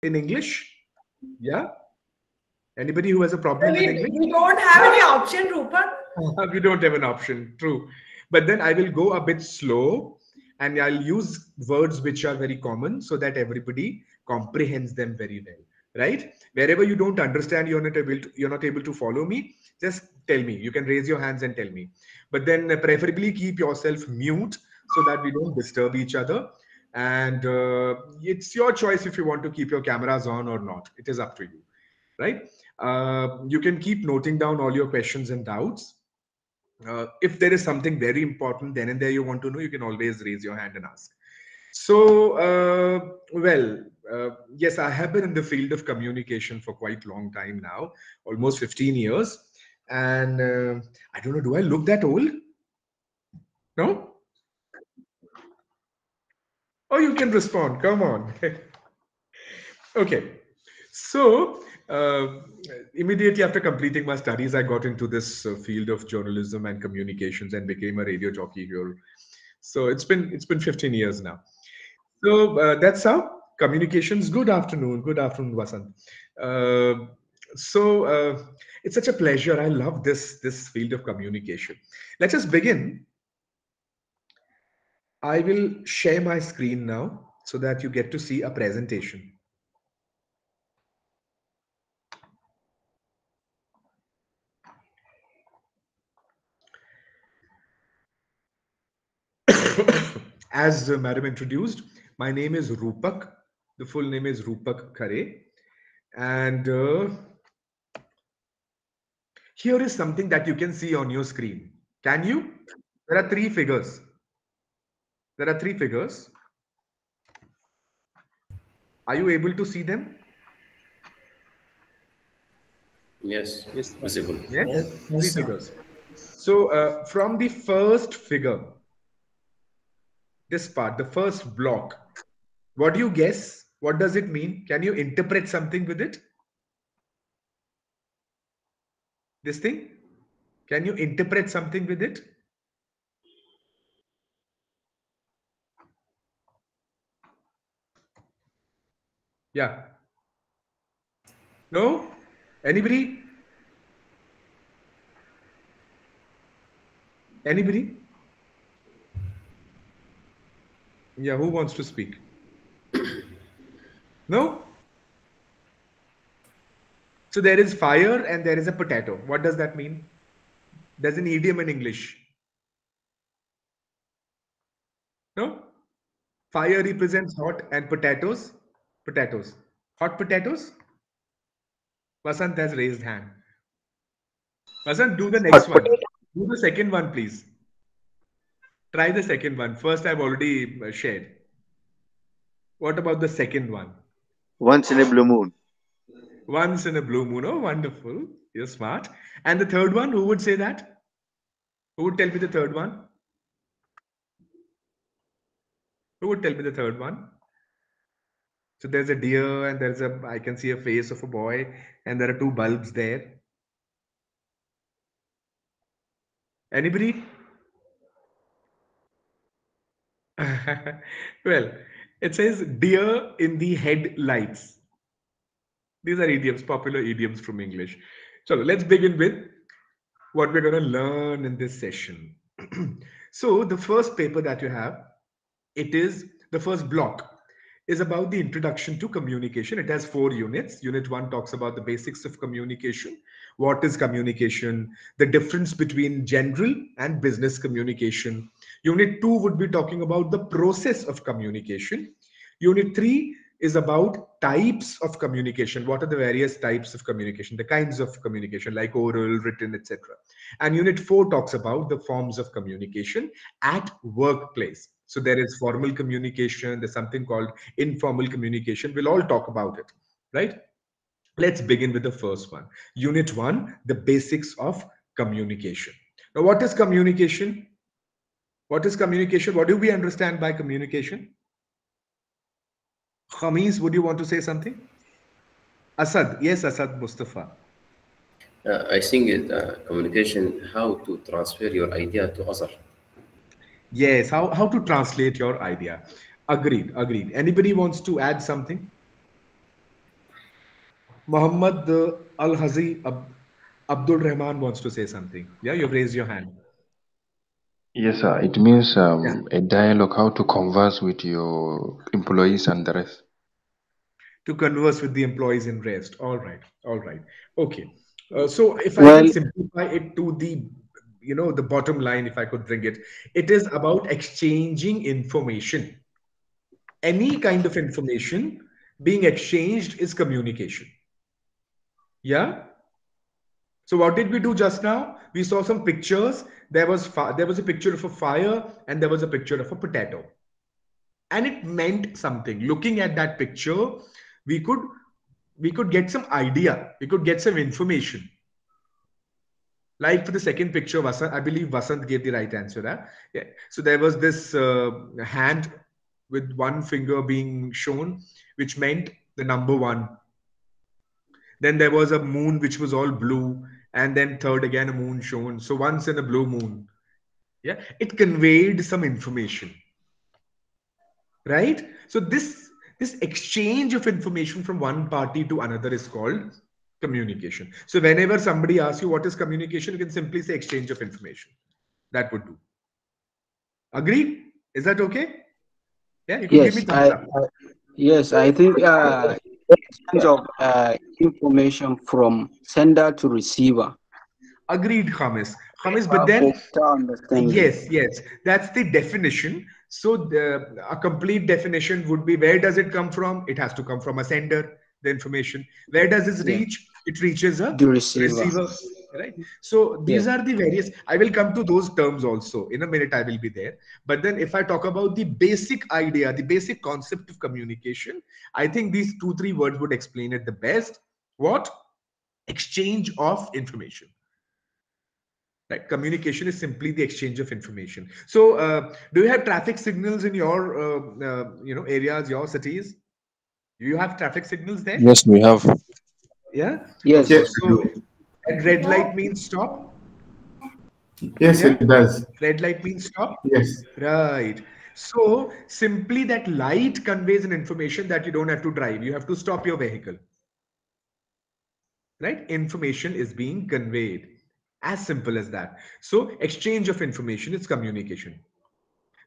in English? Yeah? Anybody who has a problem with English? We don't have any option, Roopak. We don't have an option, true. But then I will go a bit slow and I'll use words which are very common so that everybody comprehends them very well. Right? Wherever you don't understand, you're not able to follow me, just tell me. You can raise your hands and tell me. But then preferably keep yourself mute so that we don't disturb each other. And it's your choice if you want to keep your cameras on or not. It is up to you. Right? You can keep noting down all your questions and doubts. If there is something very important then and there you want to know, you can always raise your hand and ask. So, yes, I have been in the field of communication for quite a long time now, almost 15 years. And I don't know, do I look that old? No? Oh, you can respond. Come on. Okay. So, immediately after completing my studies, I got into this field of journalism and communications and became a radio jockey here. So it's been 15 years now. So that's how communications. Good afternoon, Vasant. Uh, so it's such a pleasure. I love this field of communication. Let us begin. I will share my screen now so that you get to see a presentation. As the madam introduced, my name is Roopak. The full name is Roopak Khare. And here is something that you can see on your screen. Can you? There are three figures. There are three figures. Are you able to see them? Yes, visible. Yes, three figures. So from the first figure, this part, the first block, what do you guess? What does it mean? Can you interpret something with it? This thing? Can you interpret something with it? Yeah. No? Anybody? Anybody? Yeah, who wants to speak? No? So there is fire and there is a potato. What does that mean? There's an idiom in English. No? Fire represents hot and potatoes. Potatoes. Hot potatoes? Vasant has raised hand. Vasant, do the next Hot one. potato. Do the second one, please. Try the second one. First, I've already shared. What about the second one? Once in a blue moon. Once in a blue moon. Oh, wonderful. You're smart. And the third one, who would say that? Who would tell me the third one? Who would tell me the third one? So there's a deer and I can see a face of a boy and there are two bulbs there. Anybody? Well, it says deer in the headlights. These are idioms, popular idioms from English. So let's begin with what we're going to learn in this session. So the first paper that you have, it is the first block is about the introduction to communication. It has 4 units. Unit 1 talks about the basics of communication. What is communication? The difference between general and business communication. Unit 2 would be talking about the process of communication. Unit 3 is about types of communication. What are the various types of communication, the kinds of communication like oral, written, etc. And Unit 4 talks about the forms of communication at workplace. So there is formal communication, there's something called informal communication. We'll all talk about it, right? Let's begin with the first one. Unit 1, the basics of communication. Now, what is communication? What is communication? What do we understand by communication? Khamis, would you want to say something? Asad, yes, Asad Mustafa. I think communication, how to transfer your idea to other. Yes, how to translate your idea. Agreed, agreed. Anybody wants to add something? Muhammad Al-Hazi Abdul Rahman wants to say something. Yeah, you've raised your hand. Yes, sir. It means Yeah. a dialogue, how to converse with your employees and the rest. To converse with the employees in rest. All right. All right. Okay. So if I can Well, simplify it to the bottom line, if I could bring it, it is about exchanging information. Any kind of information being exchanged is communication. Yeah. So what did we do just now? We saw some pictures. There was a picture of a fire and there was a picture of a potato, and it meant something. Looking at that picture, we could we could get some idea. We could get some information. Like for the second picture, Vasant, I believe Vasant gave the right answer. Huh? Yeah. So there was this hand with one finger being shown, which meant the number one. Then there was a moon which was all blue, and then third again a moon shown. So once in a blue moon. Yeah, it conveyed some information, right? So this exchange of information from one party to another is called communication. So whenever somebody asks you what is communication, you can simply say exchange of information. That would do. Agreed? Is that okay? Yeah, you could give me yes, thumbs up. yes, I think exchange of information from sender to receiver Agreed, Khamis. Khamis, but for then better understanding. yes, that's the definition. So a complete definition would be, where does it come from? It has to come from a sender, the information. Where does it Yeah, reach? It reaches a the receiver. receiver, right? So Yeah. these are the various. I will come to those terms also in a minute. I will be there. But then, if I talk about the basic idea, the basic concept of communication, I think these two, three words would explain it the best. What? Exchange of information. Right. Communication is simply the exchange of information. So, do you have traffic signals in your, areas, your cities? Do you have traffic signals there? Yes, we have. Yeah. Okay. Yes. Yes, Yes, we So, do. and red light means stop. Yes, Yeah. it does. Red light means stop. Yes. Right. So, simply that light conveys an information that you don't have to drive. You have to stop your vehicle. Right? Information is being conveyed. As simple as that. So, exchange of information is communication.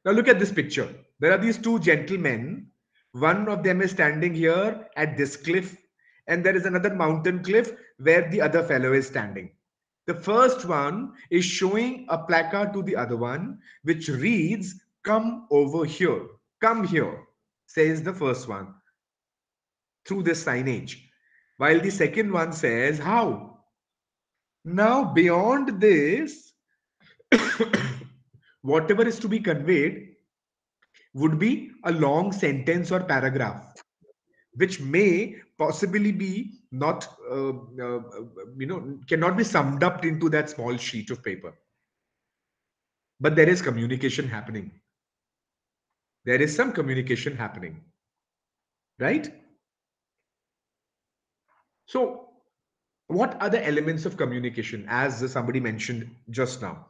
Now look at this picture. There are these two gentlemen. One of them is standing here at this cliff, and there is another mountain cliff where the other fellow is standing. The first one is showing a placard to the other one, which reads, "Come over here. Come here," says the first one through this signage. While the second one says, "How?" Now, beyond this, whatever is to be conveyed would be a long sentence or paragraph, which may possibly be not, cannot be summed up into that small sheet of paper. But there is communication happening. There is some communication happening, right? So, what are the elements of communication? As somebody mentioned just now,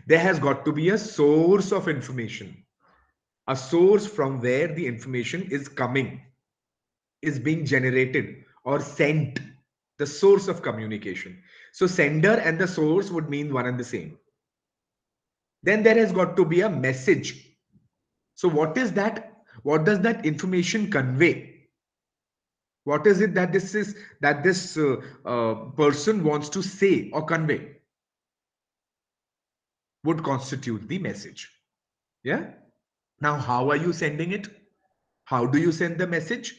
there has got to be a source of information, a source from where the information is coming, is being generated or sent, the source of communication. So sender and the source would mean one and the same. Then there has got to be a message. So what is that? What does that information convey? What is it that this person wants to say or convey? Would constitute the message. Yeah. Now, how are you sending it? How do you send the message?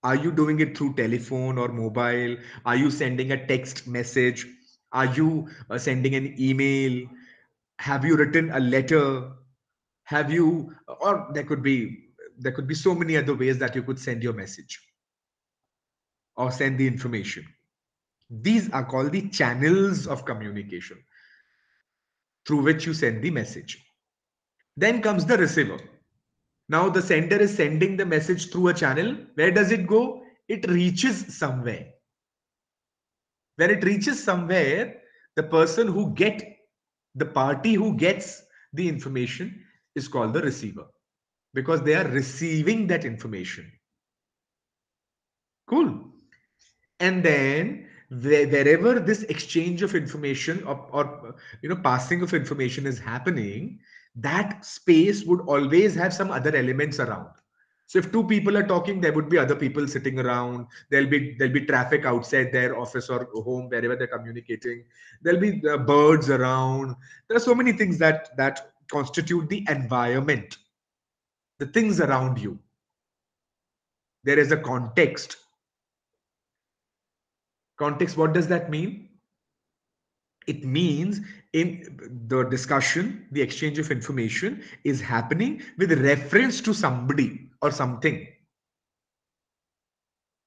Are you doing it through telephone or mobile? Are you sending a text message? Are you sending an email? Have you written a letter? Have you, or there could be so many other ways that you could send your message or send the information. These are called the channels of communication through which you send the message. Then comes the receiver. Now the sender is sending the message through a channel. Where does it go? It reaches somewhere. When it reaches somewhere, the party who gets the information is called the receiver, because they are receiving that information. Cool. And then wherever this exchange of information or passing of information is happening, that space would always have some other elements around. So if two people are talking, there would be other people sitting around. There'll be traffic outside their office or home, wherever they're communicating. There'll be birds around. There are so many things that constitute the environment, the things around you. There is a context. Context, what does that mean? It means in the discussion, the exchange of information is happening with reference to somebody or something.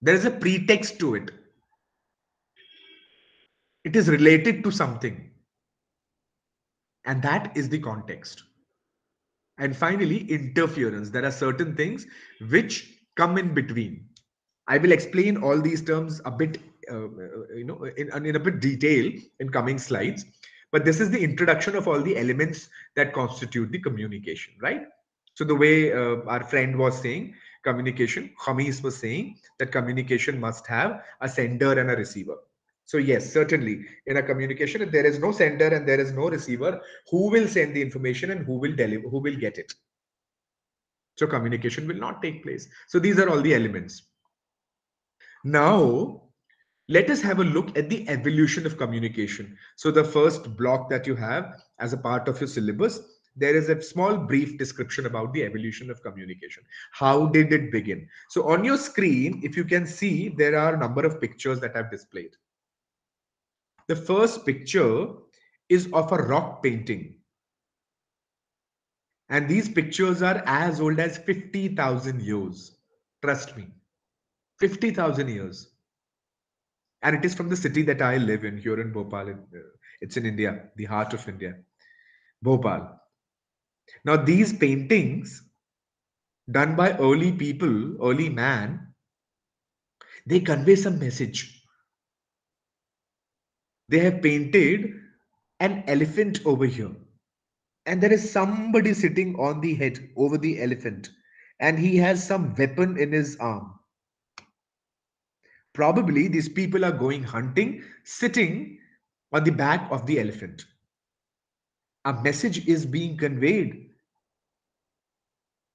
There is a pretext to it. It is related to something. And that is the context. And finally, interference. There are certain things which come in between. I will explain all these terms a bit, in a bit detail in coming slides. But this is the introduction of all the elements that constitute the communication, right? So the way our friend was saying, communication, Khamis was saying that communication must have a sender and a receiver. So yes, certainly in a communication, if there is no sender and there is no receiver, who will send the information and who will deliver, who will get it? So communication will not take place. So these are all the elements. Now, let us have a look at the evolution of communication. So the first block that you have as a part of your syllabus, there is a small brief description about the evolution of communication. How did it begin? So on your screen, if you can see, there are a number of pictures that I've displayed. The first picture is of a rock painting. And these pictures are as old as 50,000 years. Trust me, 50,000 years. And it is from the city that I live in, here in Bhopal. It's in India, the heart of India, Bhopal. Now, these paintings done by early people, early man, they convey some message. They have painted an elephant over here, and there is somebody sitting on the head over the elephant, and he has some weapon in his arm. Probably these people are going hunting, sitting on the back of the elephant. A message is being conveyed.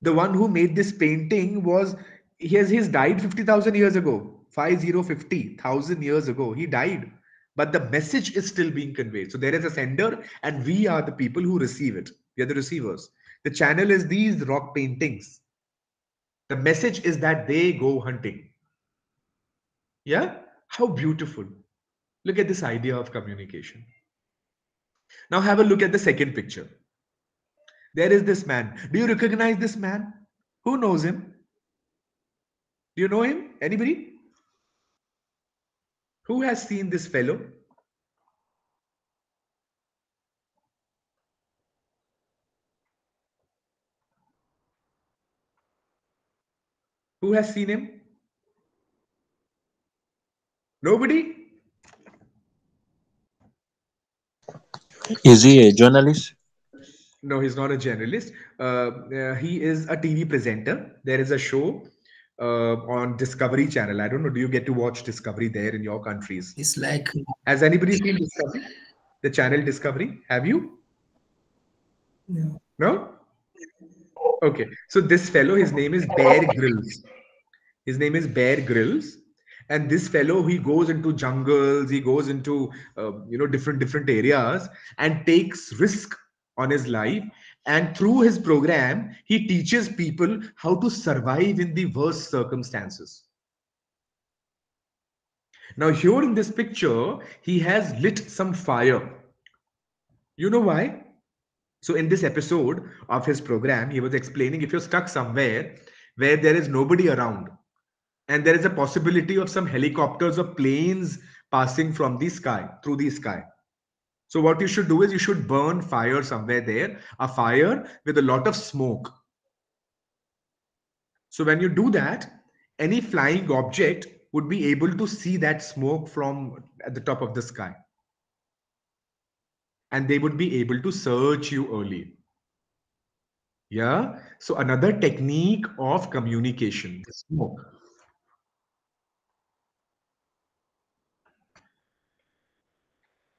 The one who made this painting was, he's died 50,000 years ago, 50,000 years ago. He died. But the message is still being conveyed. So there is a sender, and we are the people who receive it. We are the receivers. The channel is these rock paintings. The message is that they go hunting. Yeah? How beautiful. Look at this idea of communication. Now have a look at the second picture. There is this man. Do you recognize this man? Who knows him? Do you know him? Anybody? Who has seen this fellow? Who has seen him? Nobody? Is he a journalist? No, he's not a journalist. He is a TV presenter. There is a show on Discovery Channel. I don't know. Do you get to watch Discovery there in your countries? It's like Has anybody seen Discovery? The channel Discovery? Have you? no. No? Okay. So this fellow, his name is Bear Grylls. His name is Bear Grylls. And this fellow, he goes into jungles, he goes into different areas and takes risk on his life. And through his program, he teaches people how to survive in the worst circumstances. Now, here in this picture, he has lit some fire. You know why? So in this episode of his program, he was explaining if you're stuck somewhere where there is nobody around, and there is a possibility of some helicopters or planes passing from the sky, through the sky. So what you should do is you should burn fire somewhere there, a fire with a lot of smoke. So when you do that, any flying object would be able to see that smoke from at the top of the sky. And they would be able to search you early. Yeah. So another technique of communication, the smoke.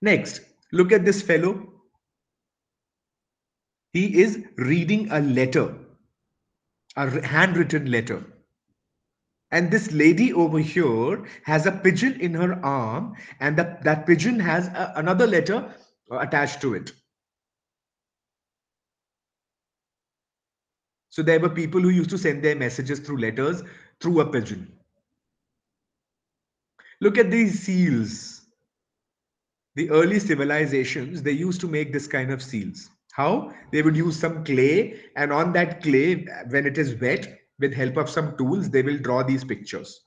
Next, look at this fellow. He is reading a letter, a handwritten letter. And this lady over here has a pigeon in her arm, and that pigeon has another letter attached to it. So there were people who used to send their messages through letters through a pigeon. Look at these seals. The early civilizations, they used to make this kind of seals. How? They would use some clay, and on that clay, when it is wet, with help of some tools, they will draw these pictures.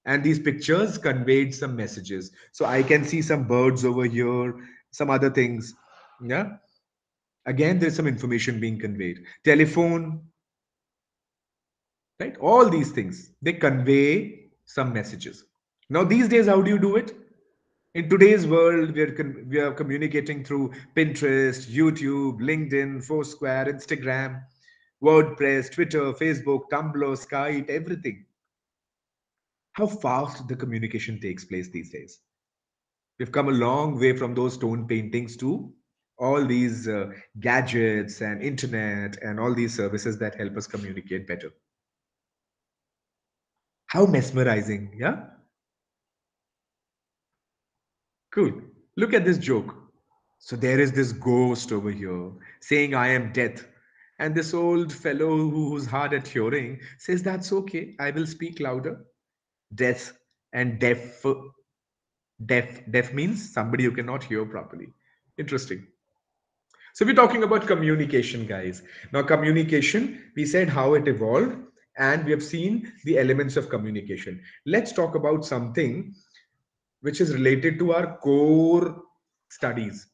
And these pictures conveyed some messages. So I can see some birds over here, some other things. Yeah. Again, there's some information being conveyed. Telephone, right? All these things, they convey some messages. Now, these days, how do you do it? In today's world, we are communicating through Pinterest, YouTube, LinkedIn, Foursquare, Instagram, WordPress, Twitter, Facebook, Tumblr, Skype, everything. How fast the communication takes place these days. We've come a long way from those stone paintings to all these gadgets and internet and all these services that help us communicate better. How mesmerizing, yeah? Cool. Look at this joke. So there is this ghost over here saying, I am death. And this old fellow who's hard at hearing says, that's okay. I will speak louder. Death and deaf. Deaf means somebody who cannot hear properly. Interesting. So we're talking about communication, guys. Now, communication, we said how it evolved, and we have seen the elements of communication. Let's talk about something which is related to our core studies,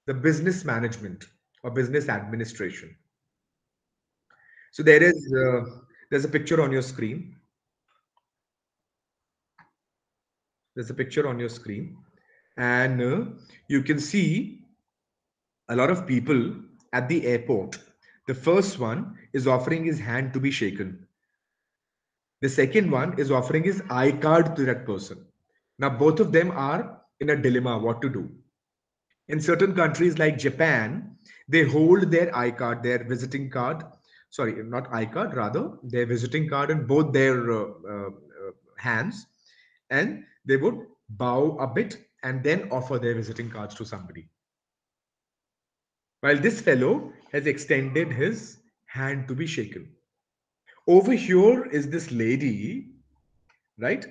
the business management or business administration. So there's a picture on your screen. There's a picture on your screen, and you can see a lot of people at the airport. The first one is offering his hand to be shaken. The second one is offering his iCard to that person. Now, both of them are in a dilemma what to do. In certain countries like Japan, they hold their iCard, their visiting card, sorry, not iCard, rather, their visiting card in both their hands, and they would bow a bit and then offer their visiting cards to somebody. While this fellow has extended his hand to be shaken. Over here is this lady, right?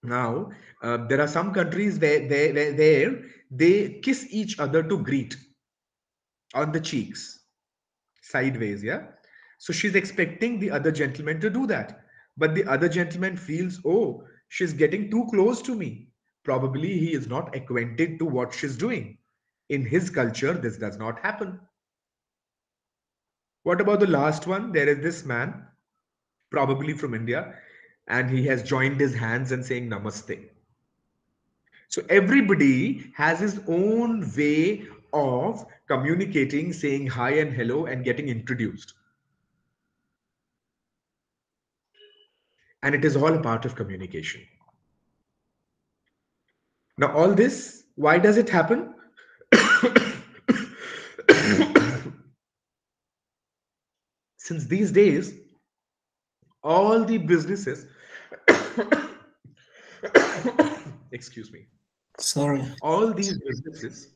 Now, there are some countries where they kiss each other to greet on the cheeks, sideways, yeah? So she's expecting the other gentleman to do that. But the other gentleman feels, oh, she's getting too close to me. Probably he is not acquainted to what she's doing. In his culture, this does not happen. What about the last one? There is this man, probably from India, and he has joined his hands and saying namaste. So everybody has his own way of communicating, saying hi and hello and getting introduced. And it is all a part of communication. Now, all this, why does it happen? Since these days, all the businesses, excuse me, Sorry. all these businesses,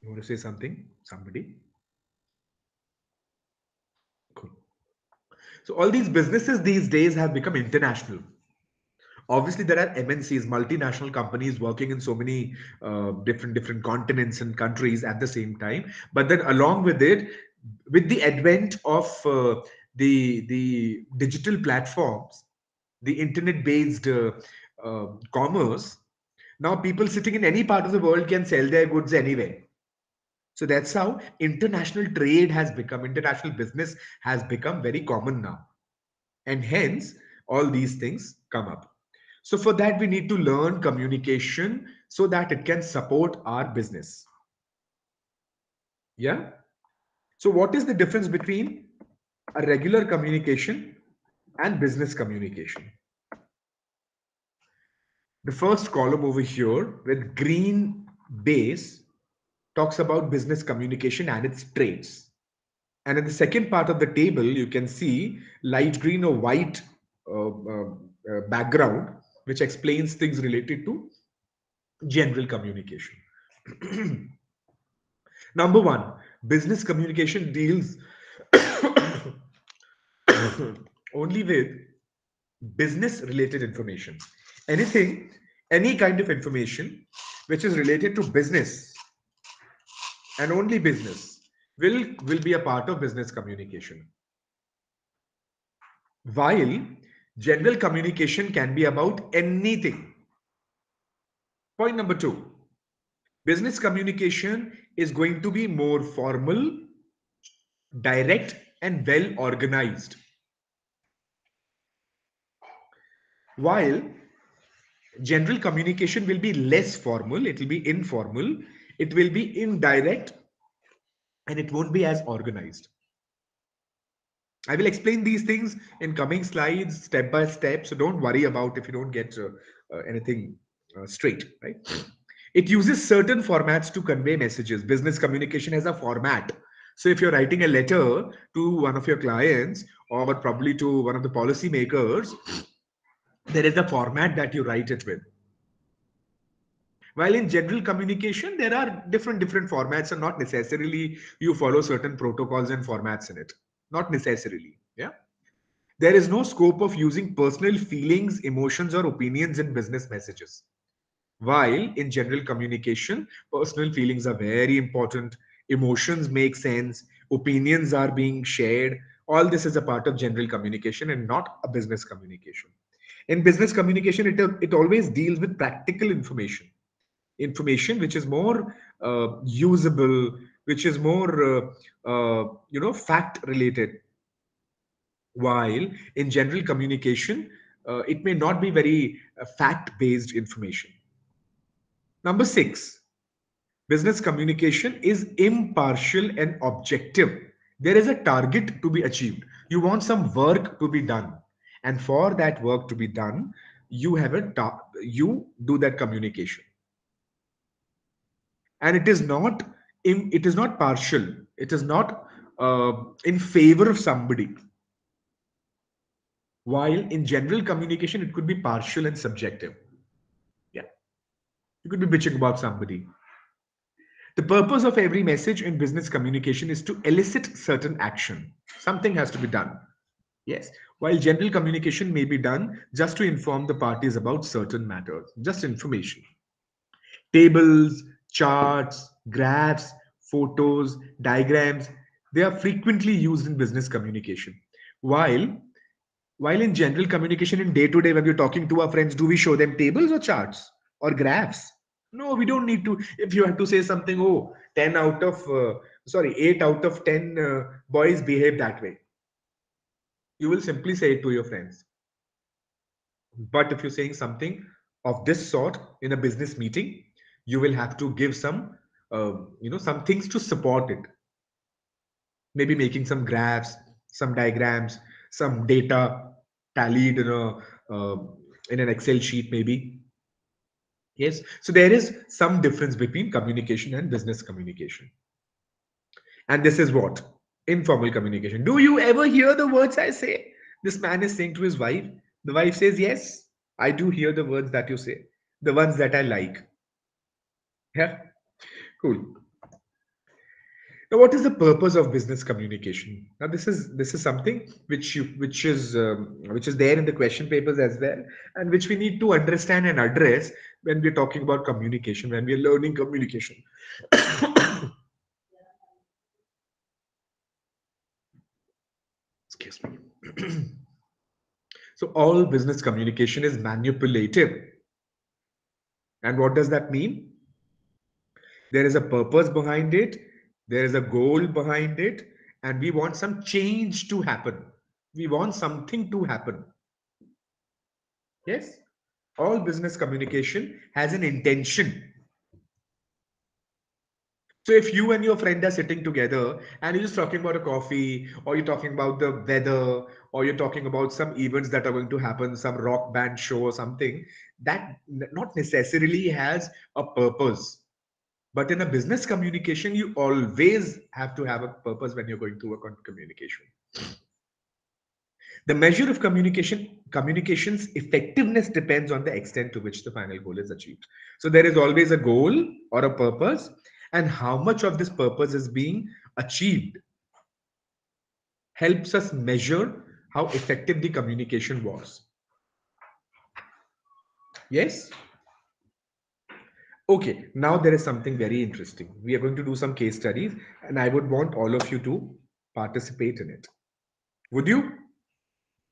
you want to say something? Somebody? Cool. So all these businesses these days have become international. Obviously, there are MNCs, multinational companies working in so many different continents and countries at the same time. But then along with it, with the advent of the digital platforms, the internet-based commerce, now people sitting in any part of the world can sell their goods anywhere. So that's how international trade has become, international business has become very common now. And hence, all these things come up. So for that, we need to learn communication so that it can support our business. Yeah. So what is the difference between a regular communication and business communication? The first column over here with green base talks about business communication and its traits. And in the second part of the table, you can see light green or white background, which explains things related to general communication. Number one, business communication deals only with business related information. Anything, any kind of information which is related to business and only business will be a part of business communication. While general communication can be about anything. Point number two, business communication is going to be more formal, direct, and well organized. While general communication will be less formal, it will be informal, it will be indirect, and it won't be as organized. I will explain these things in coming slides step by step, so don't worry about if you don't get anything straight, right? It uses certain formats to convey messages. Business communication has a format. So if you're writing a letter to one of your clients or probably to one of the policy makers, there is a format that you write it with. While in general communication, there are different formats, and not necessarily you follow certain protocols and formats in it. Not necessarily. Yeah. There is no scope of using personal feelings, emotions, or opinions in business messages. While in general communication, personal feelings are very important. Emotions make sense. Opinions are being shared. All this is a part of general communication and not a business communication. In business communication, it always deals with practical information. Information which is more usable, which is more, fact related. While in general communication, it may not be very fact based information. Number six, business communication is impartial and objective. There is a target to be achieved. You want some work to be done. And for that work to be done, you have you do that communication. And it is not partial. It is not in favor of somebody. While in general communication, it could be partial and subjective. Yeah. You could be bitching about somebody. The purpose of every message in business communication is to elicit certain action. Something has to be done. Yes. While general communication may be done just to inform the parties about certain matters, just information. Tables, charts, graphs, photos, diagrams, they are frequently used in business communication. While in general communication, in day to day, when we're talking to our friends, do we show them tables or charts or graphs? No, we don't need to. If you have to say something, 8 out of 10 boys behave that way, you will simply say it to your friends. But if you're saying something of this sort in a business meeting, you will have to give some things to support it. Maybe making some graphs, some diagrams, some data tallied in an Excel sheet, maybe. Yes. So there is some difference between communication and business communication. And this is what? Informal communication. Do you ever hear the words I say? This man is saying to his wife. The wife says, yes, I do hear the words that you say. The ones that I like. Yeah. Cool. Now, what is the purpose of business communication? Now, this is something which is there in the question papers as well, and which we need to understand and address when we're talking about communication, when we're learning communication. Excuse me. So, all business communication is manipulative. And what does that mean? There is a purpose behind it. There is a goal behind it. And we want some change to happen. We want something to happen. Yes? All business communication has an intention. So if you and your friend are sitting together and you're just talking about a coffee, or you're talking about the weather, or you're talking about some events that are going to happen, some rock band show or something, that not necessarily has a purpose. But in a business communication, you always have to have a purpose when you're going to work on communication. The measure of communication's effectiveness depends on the extent to which the final goal is achieved. So there is always a goal or a purpose, and how much of this purpose is being achieved helps us measure how effective the communication was. Yes? Okay, now there is something very interesting. We are going to do some case studies, and I would want all of you to participate in it. Would you?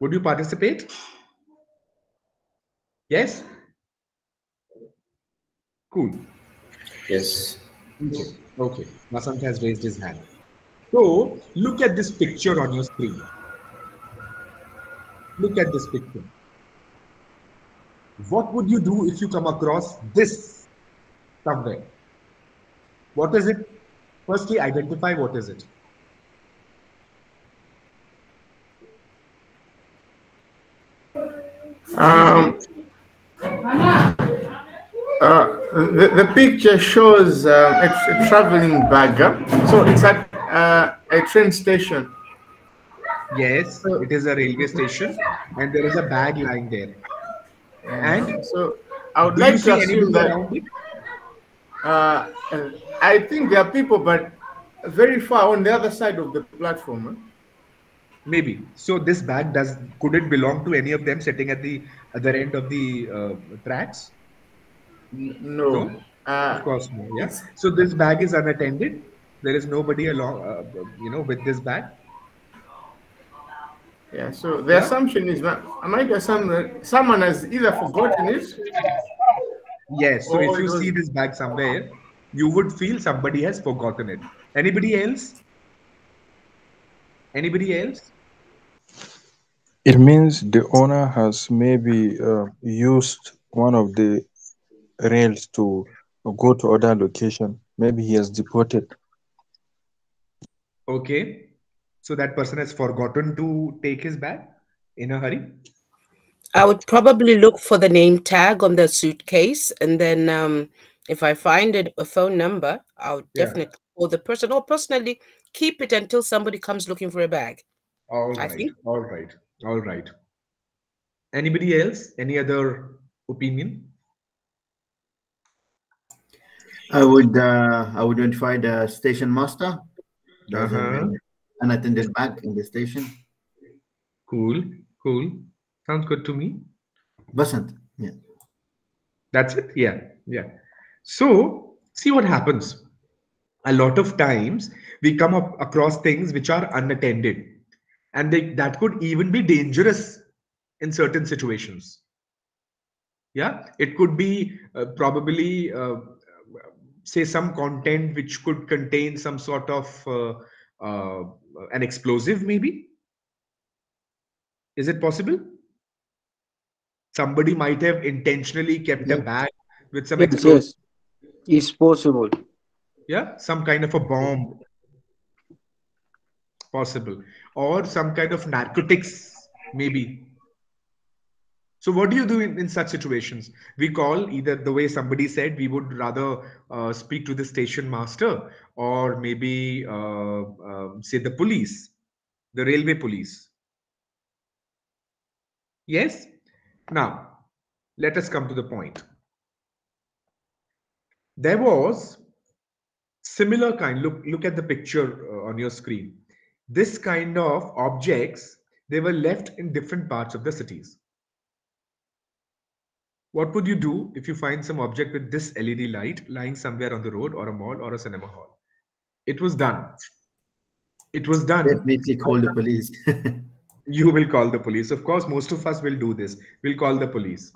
Would you participate? Yes? Cool. Yes. Okay. Okay. Vasant has raised his hand. So look at this picture on your screen. Look at this picture. What would you do if you come across this somewhere? What is it? Firstly, identify what is it. The picture shows a traveling bag. So it's at a train station. Yes, it is a railway station, and there is a bag lying there. And so I would do like you to see assume anybody that around it? I think there are people, but very far on the other side of the platform. Maybe. So this bag could it belong to any of them sitting at the other end of the tracks? No. Of course no. Yeah. So this bag is unattended. There is nobody along, with this bag. Yeah. So the assumption is that someone has either forgotten it. Yes. So if you see this bag somewhere, you would feel somebody has forgotten it. Anybody else? Anybody else? It means the owner has maybe used one of the rails to go to other location. Maybe he has deported. Okay. So that person has forgotten to take his bag in a hurry. I would probably look for the name tag on the suitcase, and then if I find a phone number, I'll definitely call the person, or personally keep it until somebody comes looking for a bag. All right. All right. All right. Anybody else? Any other opinion? I would identify the station master. There's an unattended bag in the station. Cool. Cool. Sounds good to me. Vasant. Yeah. That's it. Yeah. Yeah. So see what happens. A lot of times we come up across things which are unattended, and that could even be dangerous in certain situations. Yeah, it could be probably say some content which could contain some sort of an explosive, maybe. Is it possible? Somebody might have intentionally kept a bag with some explosive. Yes, it's possible. Yeah, some kind of a bomb. Possible. Or some kind of narcotics, maybe. So what do you do in such situations? We call either the way somebody said, we would rather speak to the station master, or maybe say the police, the railway police. Yes? Now, let us come to the point. There was similar kind, look at the picture on your screen. This kind of objects, they were left in different parts of the cities. What would you do if you find some object with this LED light lying somewhere on the road or a mall or a cinema hall? It was done. It was done. Definitely call the police. You will call the police. Of course, most of us will do this. We'll call the police.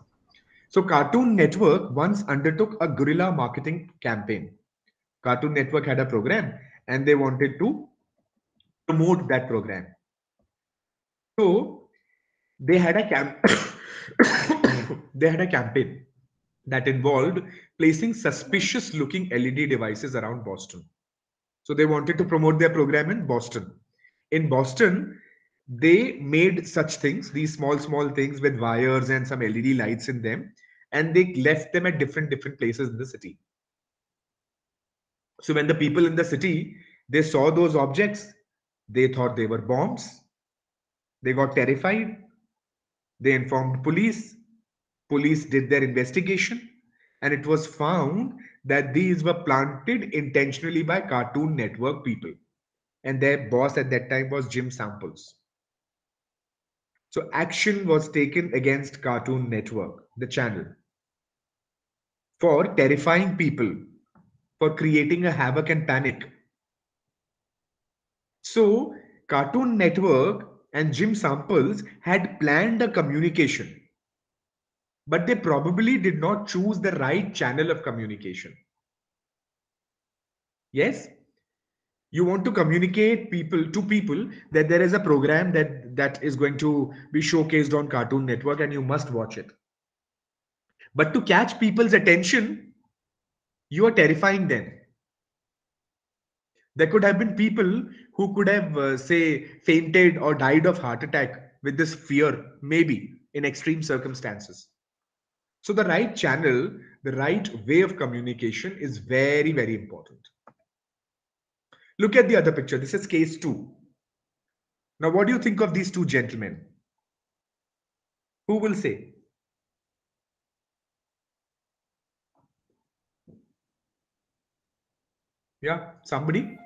So Cartoon Network once undertook a guerrilla marketing campaign. Cartoon Network had a program and they wanted to promote that program. So they had a they had a campaign that involved placing suspicious looking LED devices around Boston. So they wanted to promote their program in Boston. In Boston, they made such things, these small things with wires and some LED lights in them, and they left them at different places in the city. So when the people in the city, they saw those objects, they thought they were bombs. They got terrified. They informed police. Police did their investigation, and it was found that these were planted intentionally by Cartoon Network people. And their boss at that time was Jim Samples. So action was taken against Cartoon Network, the channel, for terrifying people, for creating a havoc and panic. So Cartoon Network and Jim Samples had planned a communication, but they probably did not choose the right channel of communication. Yes, you want to communicate to people that there is a program that is going to be showcased on Cartoon Network and you must watch it. But to catch people's attention, you are terrifying them. There could have been people who could have, say, fainted or died of heart attack with this fear, maybe in extreme circumstances. So the right channel, the right way of communication is very, very important. Look at the other picture. This is case 2. Now, what do you think of these two gentlemen? Who will say? Yeah, somebody?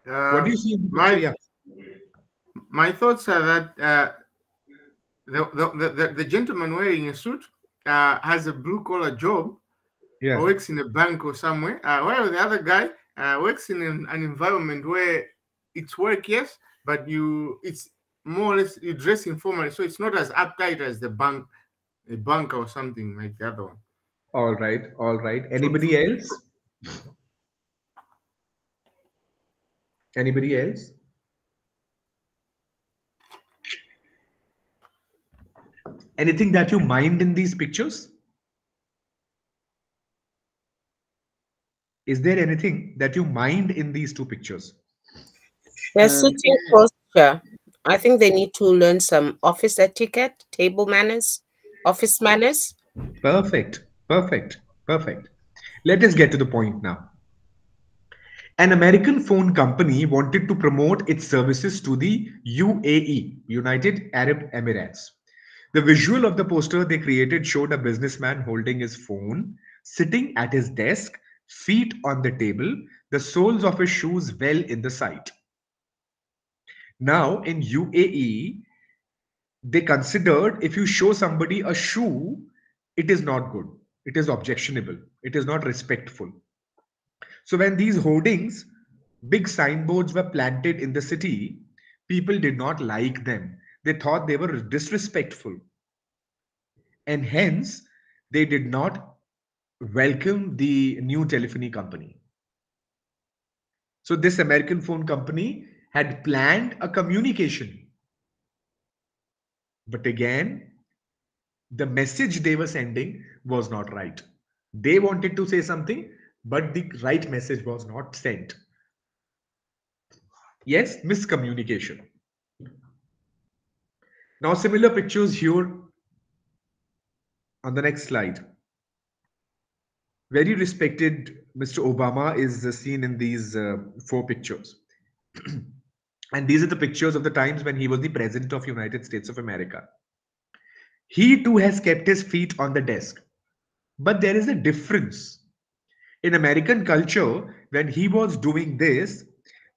What do you see in the picture? Yeah. My thoughts are that the gentleman wearing a suit has a blue collar job, Yeah. works in a bank or somewhere, while the other guy works in an environment where it's work, yes, but it's more or less you dress informally, so it's not as uptight as a bank or something like the other one. All right, all right. Anybody else? Anybody else? Anything that you mind in these pictures? Is there anything that you mind in these two pictures? Their sitting posture. I think they need to learn some office etiquette, table manners, office manners. Perfect, perfect, perfect. Let us get to the point now. An American phone company wanted to promote its services to the UAE, United Arab Emirates. The visual of the poster they created showed a businessman holding his phone, sitting at his desk, feet on the table, the soles of his shoes well in the sight. Now, in UAE, they considered if you show somebody a shoe, it is not good. It is objectionable. It is not respectful. So when these hoardings, big signboards were planted in the city, people did not like them. They thought they were disrespectful. And hence, they did not welcome the new telephony company. So this American phone company had planned a communication. But again, the message they were sending was not right. They wanted to say something, but the right message was not sent. Yes, miscommunication. Now, similar pictures here on the next slide. Very respected Mr. Obama is seen in these 4 pictures. And these are the pictures of the times when he was the President of United States of America. He too has kept his feet on the desk. But there is a difference. In American culture, when he was doing this,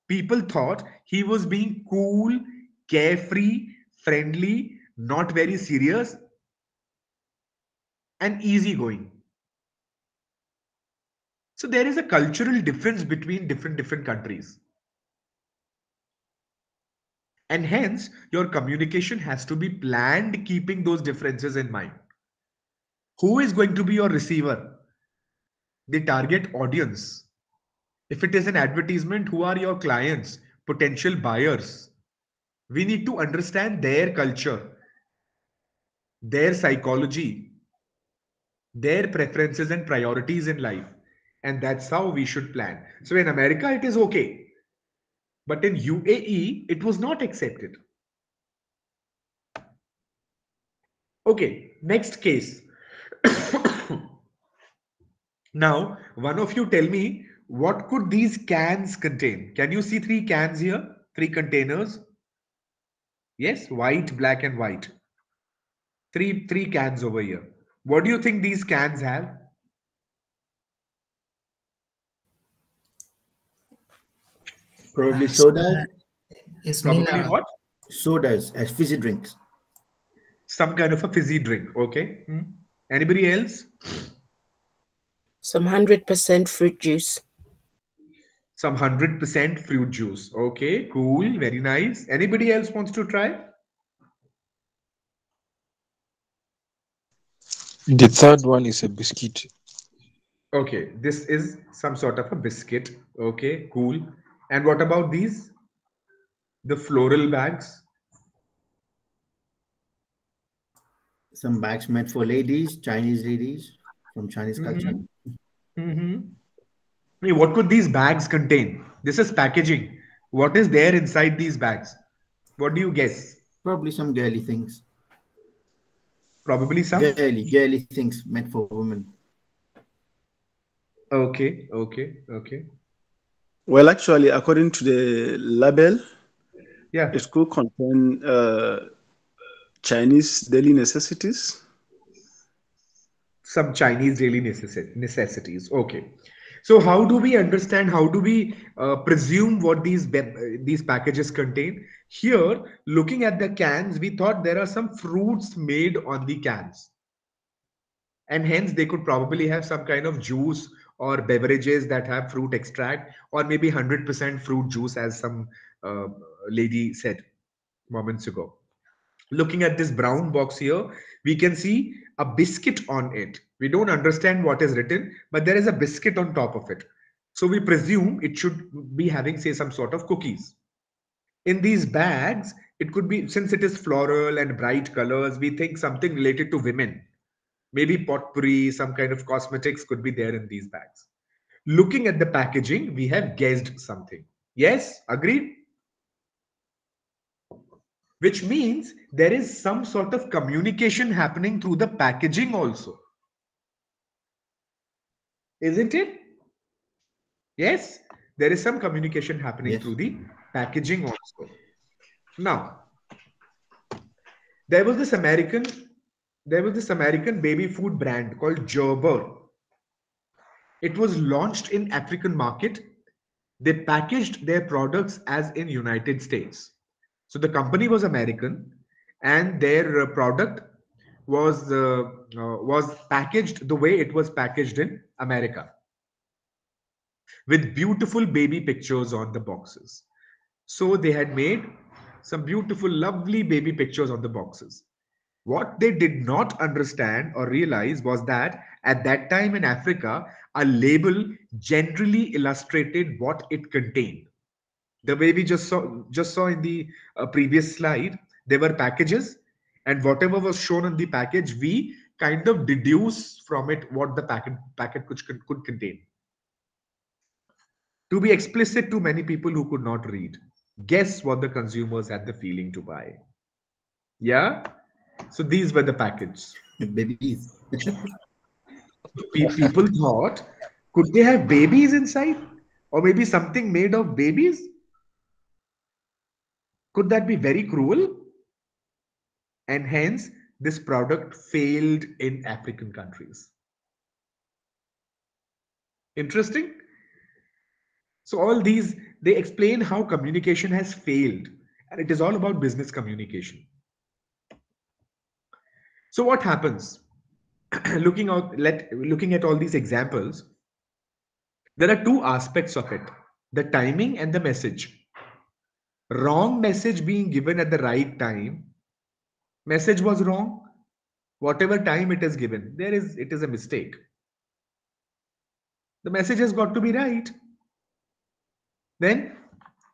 people thought he was being cool, carefree, friendly, not very serious, and easygoing. So there is a cultural difference between different countries. And hence, your communication has to be planned keeping those differences in mind. Who is going to be your receiver? The target audience. If it is an advertisement, who are your clients, potential buyers? We need to understand their culture, their psychology, their preferences and priorities in life. and that's how we should plan. So in America, it is okay. But in UAE, it was not accepted. Okay, next case. Now, one of you tell me, what could these cans contain? Can you see 3 cans here? 3 containers? Yes, white, black, and white. Three cans over here. What do you think these cans have? Probably sodas. It's Probably mineral. what? Sodas as fizzy drinks. Some kind of a fizzy drink. Okay. Anybody else? Some 100% fruit juice. Some 100% fruit juice. Okay, cool. Very nice. Anybody else wants to try? The third one is a biscuit. Okay, this is some sort of a biscuit. Okay, cool. And what about these? The floral bags? Some bags made for ladies, Chinese ladies from Chinese culture. Hey, what could these bags contain? This is packaging. What is there inside these bags? What do you guess? Probably some girly things. Probably some? Girly things meant for women. Okay, okay, okay. Well, actually, according to the label, Yeah. it could contain Chinese daily necessities. Some Chinese daily necessities. Okay. So how do we understand? How do we presume what these packages contain? Here, looking at the cans, we thought there are some fruits made on the cans, and hence they could probably have some kind of juice or beverages that have fruit extract, or maybe 100% fruit juice, as some uh, lady said moments ago. Looking at this brown box here, we can see a biscuit on it. We don't understand what is written, but there is a biscuit on top of it. So we presume it should be having, say, some sort of cookies. In these bags, it could be, since it is floral and bright colors, we think something related to women. Maybe potpourri, some kind of cosmetics could be there in these bags. Looking at the packaging, we have guessed something. Yes, agreed? Which means there is some sort of communication happening through the packaging also. Isn't it? Yes, there is some communication happening through the packaging also. Now, there was this American baby food brand called Gerber. It was launched in African market. They packaged their products as in United States. So the company was American, and their product was packaged the way it was packaged in America, with beautiful baby pictures on the boxes. So they had made some beautiful, lovely baby pictures on the boxes. What they did not understand or realize was that at that time in Africa, a label generally illustrated what it contained. The way we just saw in the previous slide, there were packages, and whatever was shown on the package, we kind of deduce from it what the packet could contain. To be explicit, to many people who could not read, guess what the consumers had the feeling to buy? Yeah, so these were the packages. Babies. People thought, could they have babies inside, or maybe something made of babies? Could that be very cruel? And hence this product failed in African countries. Interesting. So all these, they explain how communication has failed, and it is all about business communication. So what happens? Looking at all these examples, there are two aspects of it: the timing and the message. Wrong message being given at the right time. Message was wrong. Whatever time it is given, it is a mistake. The message has got to be right. Then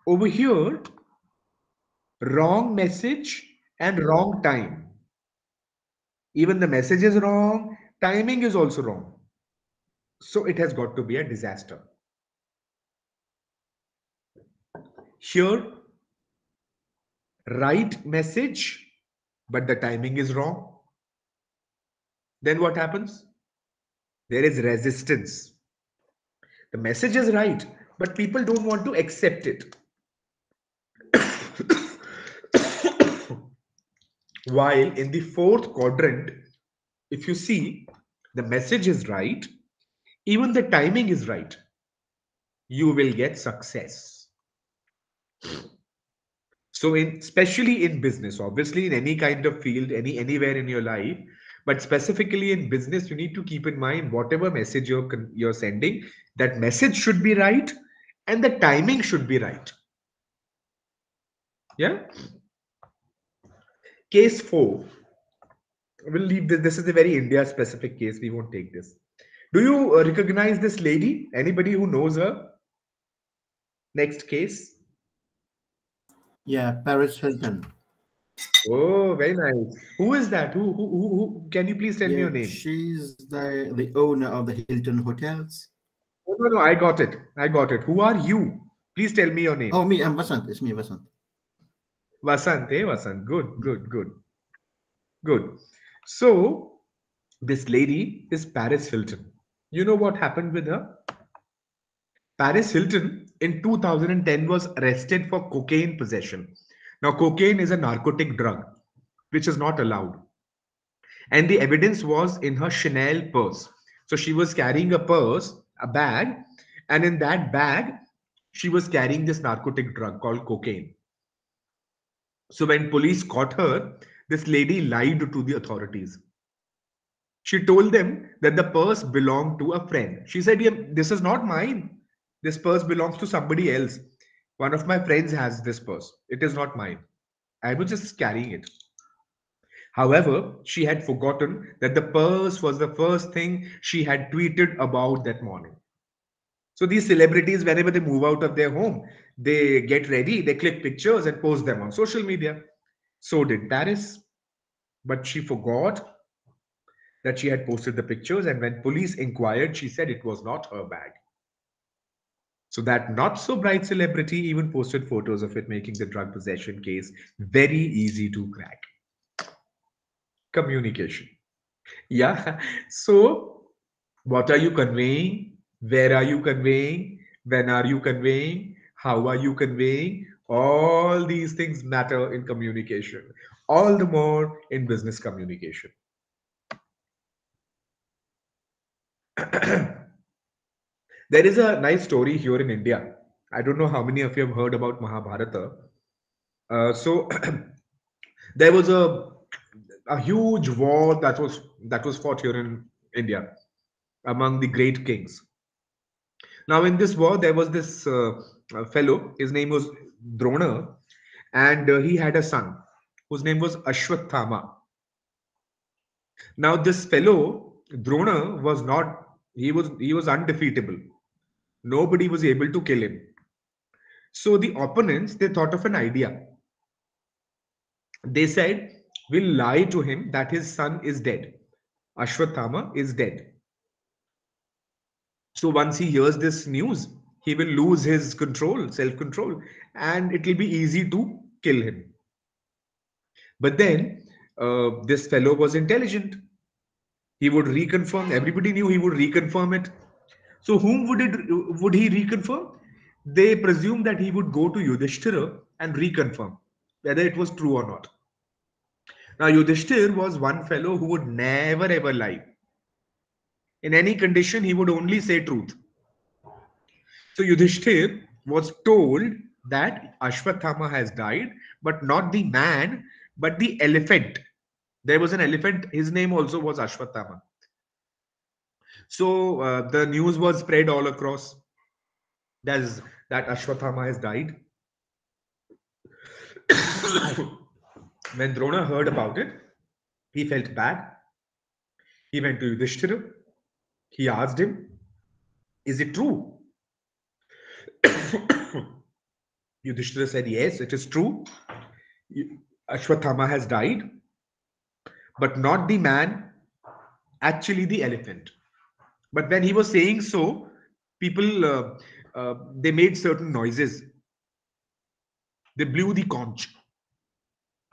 over here, wrong message and wrong time. Even the message is wrong, timing is also wrong. So it has got to be a disaster. Here, right message, but the timing is wrong. Then what happens? There is resistance. The message is right, but people don't want to accept it. While in the fourth quadrant, if you see, the message is right, even the timing is right, you will get success. So especially in business, obviously in any kind of field, anywhere in your life, but specifically in business, you need to keep in mind whatever message you're sending, that message should be right and the timing should be right. Yeah. Case 4. We'll leave this. This is a very India specific case. We won't take this. Do you recognize this lady? Anybody who knows her? Next case. Yeah, Paris Hilton. Oh, very nice. Who is that? Who can you please tell me your name? She's the owner of the Hilton hotels. Oh, no, I got it. I got it. Who are you? Please tell me your name. Oh, me. I'm Vasant. It's me, Vasant. Vasant, Vasant. Good. So, this lady is Paris Hilton. You know what happened with her? Paris Hilton in 2010 was arrested for cocaine possession. Now, cocaine is a narcotic drug, which is not allowed. And the evidence was in her Chanel purse. So she was carrying a purse, a bag, and in that bag, she was carrying this narcotic drug called cocaine. So when police caught her, this lady lied to the authorities. She told them that the purse belonged to a friend. She said, yeah, this is not mine. This purse belongs to somebody else. One of my friends has this purse. It is not mine. I was just carrying it. However, she had forgotten that the purse was the first thing she had tweeted about that morning. So these celebrities, whenever they move out of their home, they get ready, they click pictures and post them on social media. So did Paris. But she forgot that she had posted the pictures, and when police inquired, she said it was not her bag. So that not so bright celebrity even posted photos of it, making the drug possession case very easy to crack. Communication. Yeah. So what are you conveying? Where are you conveying? When are you conveying? How are you conveying? All these things matter in communication, all the more in business communication. There is a nice story here in India. I don't know how many of you have heard about Mahabharata. So there was a huge war that was fought here in India among the great kings. Now, in this war, there was this fellow. His name was Drona, and he had a son whose name was Ashwathama. Now, this fellow Drona was not. He was undefeatable. Nobody was able to kill him. So the opponents, they thought of an idea. They said, we'll lie to him that his son is dead. Ashwathama is dead. So once he hears this news, he will lose his control, self-control, and it will be easy to kill him. But then this fellow was intelligent. He would reconfirm. Everybody knew he would reconfirm it. So whom would he reconfirm? They presumed that he would go to Yudhishthira and reconfirm whether it was true or not. Now Yudhishthira was one fellow who would never ever lie. In any condition, he would only say truth. So Yudhishthira was told that Ashwathama has died, but not the man, but the elephant. There was an elephant. His name also was Ashwathama. So the news was spread all across that Ashwathama has died. When Drona heard about it, he felt bad. He went to Yudhishthira. He asked him, is it true? Yudhishthira said, yes, it is true. Ashwathama has died, but not the man, actually the elephant. But when he was saying so, people they made certain noises. They blew the conch.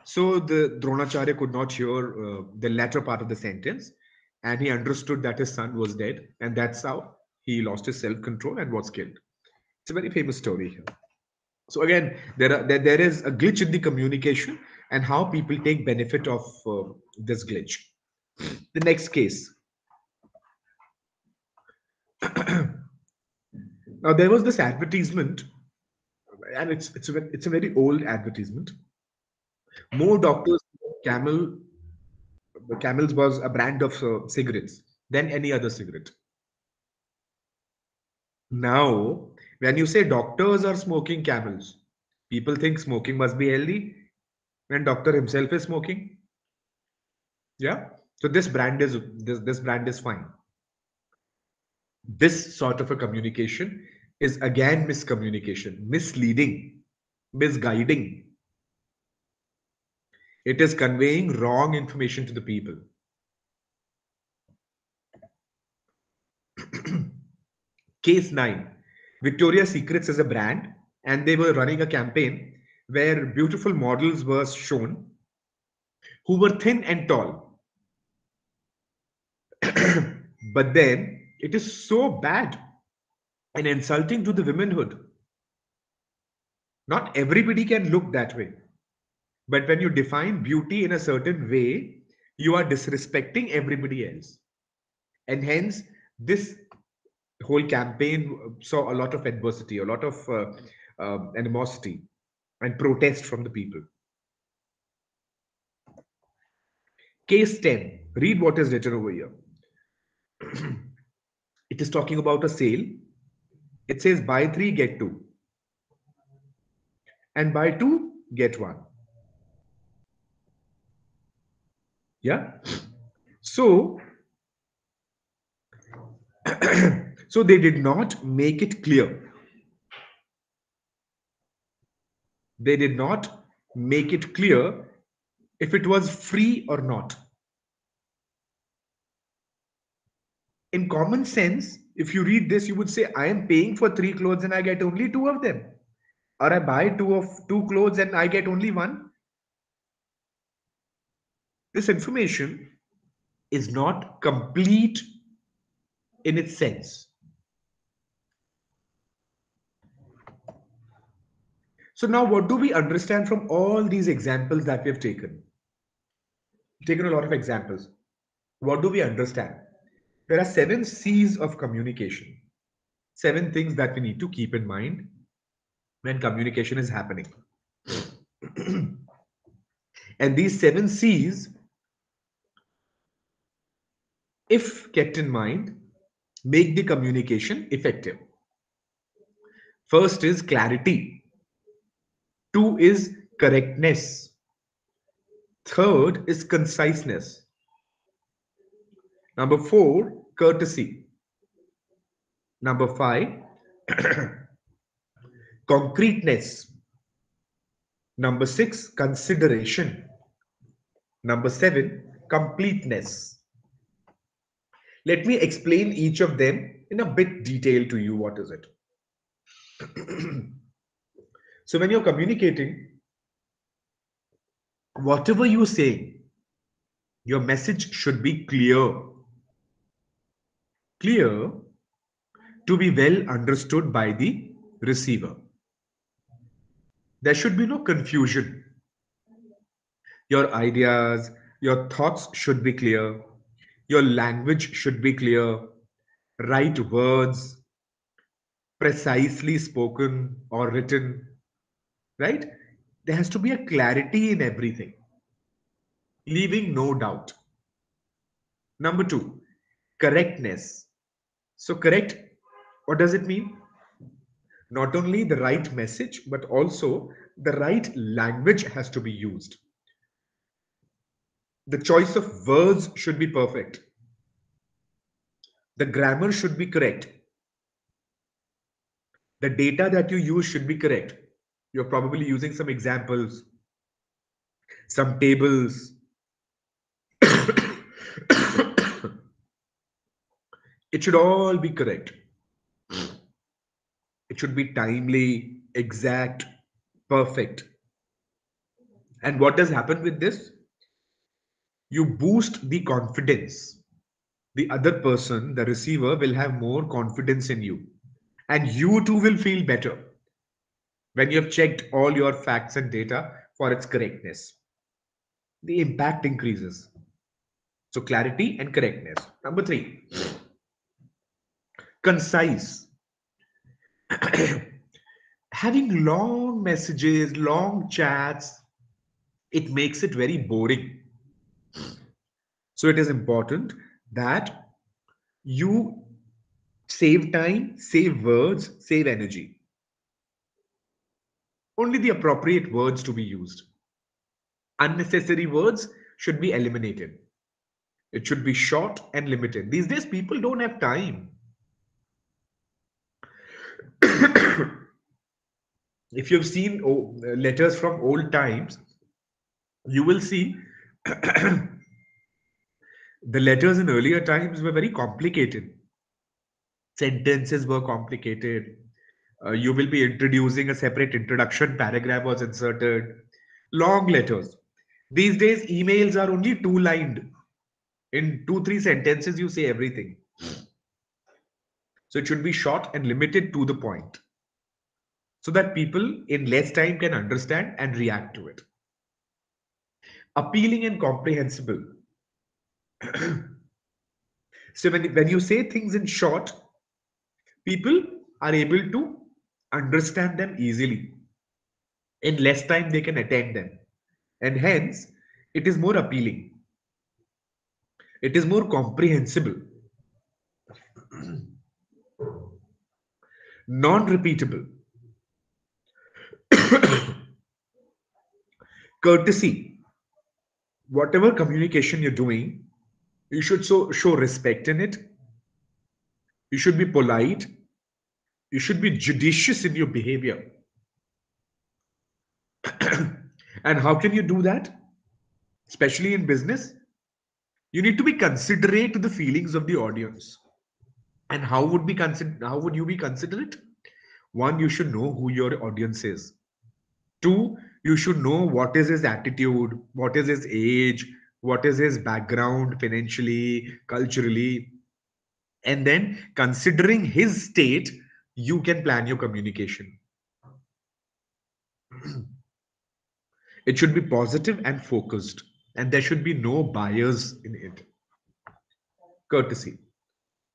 So the Dronacharya could not hear the latter part of the sentence, and he understood that his son was dead, and that's how he lost his self-control and was killed. It's a very famous story here. So again, there is a glitch in the communication and how people take benefit of this glitch. The next case. Now there was this advertisement, and it's a very old advertisement. More doctors, Camel. Camels was a brand of cigarettes than any other cigarette. Now, when you say doctors are smoking Camels, people think smoking must be healthy when doctor himself is smoking. Yeah. So this brand is fine. This sort of a communication is again miscommunication, misleading, misguiding. It is conveying wrong information to the people. Case 9. Victoria's Secrets is a brand, and they were running a campaign where beautiful models were shown who were thin and tall. But then it is so bad and insulting to the womanhood. Not everybody can look that way. But when you define beauty in a certain way, you are disrespecting everybody else. And hence, this whole campaign saw a lot of adversity, a lot of animosity and protest from the people. Case 10. Read what is written over here. It is talking about a sale. It says buy 3, get 2. And buy 2, get 1. Yeah. So, so they did not make it clear. They did not make it clear if it was free or not. In common sense, if you read this, you would say, I am paying for 3 clothes and I get only 2 of them. Or I buy 2 clothes and I get only 1. This information is not complete in its sense. So now what do we understand from all these examples that we have taken? Taken a lot of examples. What do we understand? There are 7 C's of communication. 7 things that we need to keep in mind when communication is happening. And these 7 C's, if kept in mind, make the communication effective. First is clarity. 2 is correctness. 3rd is conciseness. Number 4, courtesy. Number 5, concreteness. Number 6, consideration. Number 7, completeness. Let me explain each of them in a bit detail to you. What is it? So when you're communicating, whatever you say, your message should be clear. Clear to be well understood by the receiver. There should be no confusion. Your ideas, your thoughts should be clear. Your language should be clear. Right words, precisely spoken or written, right? There has to be a clarity in everything, leaving no doubt. Number 2, correctness. So correct, what does it mean? Not only the right message, but also the right language has to be used. The choice of words should be perfect. The grammar should be correct. The data that you use should be correct. You're probably using some examples, some tables. It should all be correct. It should be timely, exact, perfect. And what does happen with this? You boost the confidence. The other person, the receiver, will have more confidence in you. And you too will feel better when you have checked all your facts and data for its correctness. The impact increases. So, clarity and correctness. Number three, concise. Having long messages, long chats, it makes it very boring. So, it is important that you save time, save words, save energy. Only the appropriate words to be used. Unnecessary words should be eliminated. It should be short and limited. These days, people don't have time. If you've seen letters from old times, you will see the letters in earlier times were very complicated. Sentences were complicated. You will be introducing a separate introduction paragraph was inserted. Long letters. These days, emails are only two-lined. In 2-3 sentences, you say everything. So it should be short and limited to the point, so that people in less time can understand and react to it. Appealing and comprehensible. So when you say things in short, people are able to understand them easily. In less time, they can attend them. And hence, it is more appealing. It is more comprehensible. Non-repeatable. Courtesy. Whatever communication you're doing, you should show respect in it. You should be polite. You should be judicious in your behavior. And how can you do that? Especially in business, you need to be considerate to the feelings of the audience. And how would you be considerate? One, you should know who your audience is. Two, you should know what is his attitude, what is his age, what is his background financially, culturally. And then considering his state, you can plan your communication. It should be positive and focused, and there should be no bias in it. Courtesy,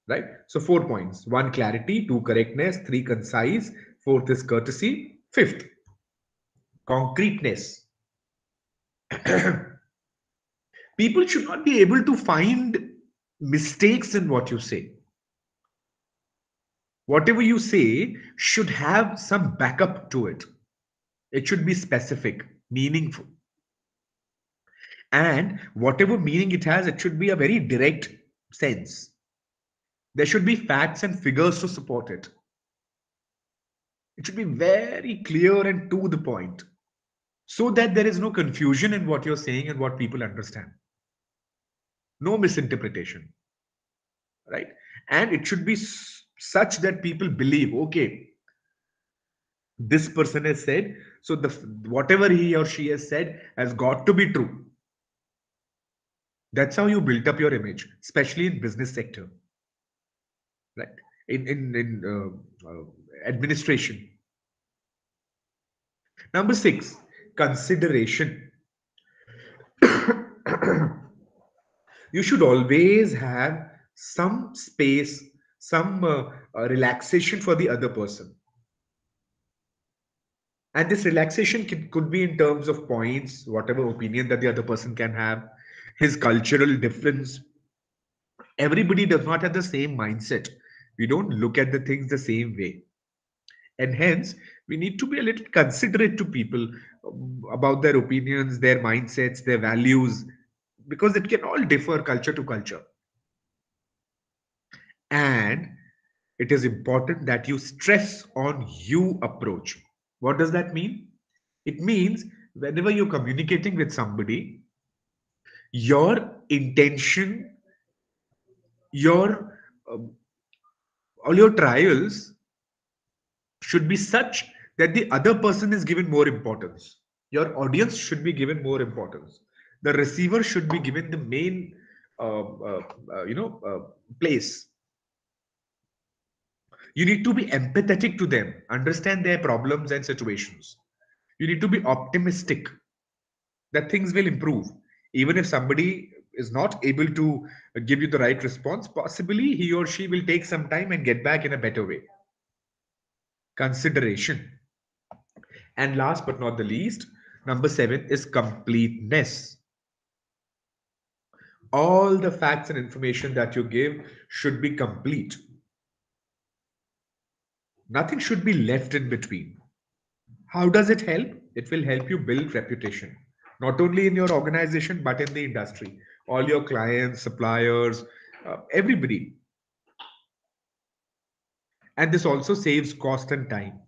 right? So 4 points. 1, clarity. 2, correctness. 3, concise. 4th is courtesy. 5th, concreteness. People should not be able to find mistakes in what you say. Whatever you say should have some backup to it. It should be specific, meaningful. And whatever meaning it has, it should be a very direct sense. There should be facts and figures to support it. It should be very clear and to the point, so that there is no confusion in what you're saying and what people understand. No misinterpretation, right? And it should be such that people believe, okay, this person has said, so whatever he or she has said has got to be true. That's how you build up your image, especially in business sector, right? In administration. Number 6, consideration. You should always have some space, some relaxation for the other person. And this relaxation could be in terms of points, whatever opinion that the other person can have, his cultural difference. Everybody does not have the same mindset. We don't look at the things the same way. And hence, we need to be a little considerate to people about their opinions, their mindsets, their values, because it can all differ culture to culture. And it is important that you stress on you approach. What does that mean? It means whenever you're communicating with somebody, your intention, your All your trials should be such that the other person is given more importance. Your audience should be given more importance. The receiver should be given the main, place. You need to be empathetic to them, understand their problems and situations. You need to be optimistic that things will improve. Even if somebody is not able to give you the right response, possibly he or she will take some time and get back in a better way. Consideration. And last but not the least, number 7 is completeness. All the facts and information that you give should be complete. Nothing should be left in between. How does it help? It will help you build reputation, not only in your organization, but in the industry. All your clients, suppliers, everybody. And this also saves cost and time.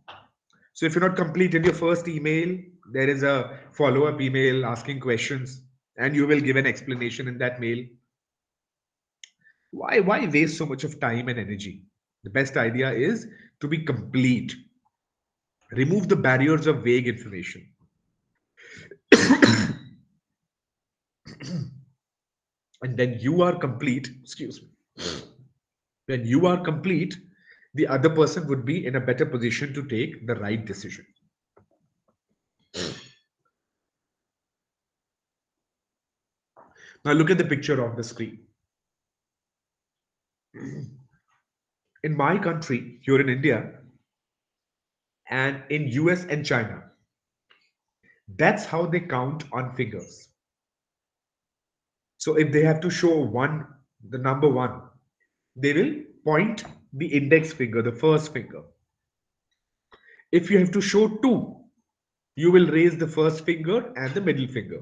So if you're not complete in your first email, there is a follow-up email asking questions, and you will give an explanation in that mail. Why waste so much of time and energy? The best idea is to be complete. Remove the barriers of vague information. And then you are complete, excuse me. When you are complete, the other person would be in a better position to take the right decision. Now look at the picture on the screen. In my country, here in India, and in US and China, that's how they count on figures. So if they have to show one, the number 1, they will point the index finger, the first finger. If you have to show 2, you will raise the first finger and the middle finger.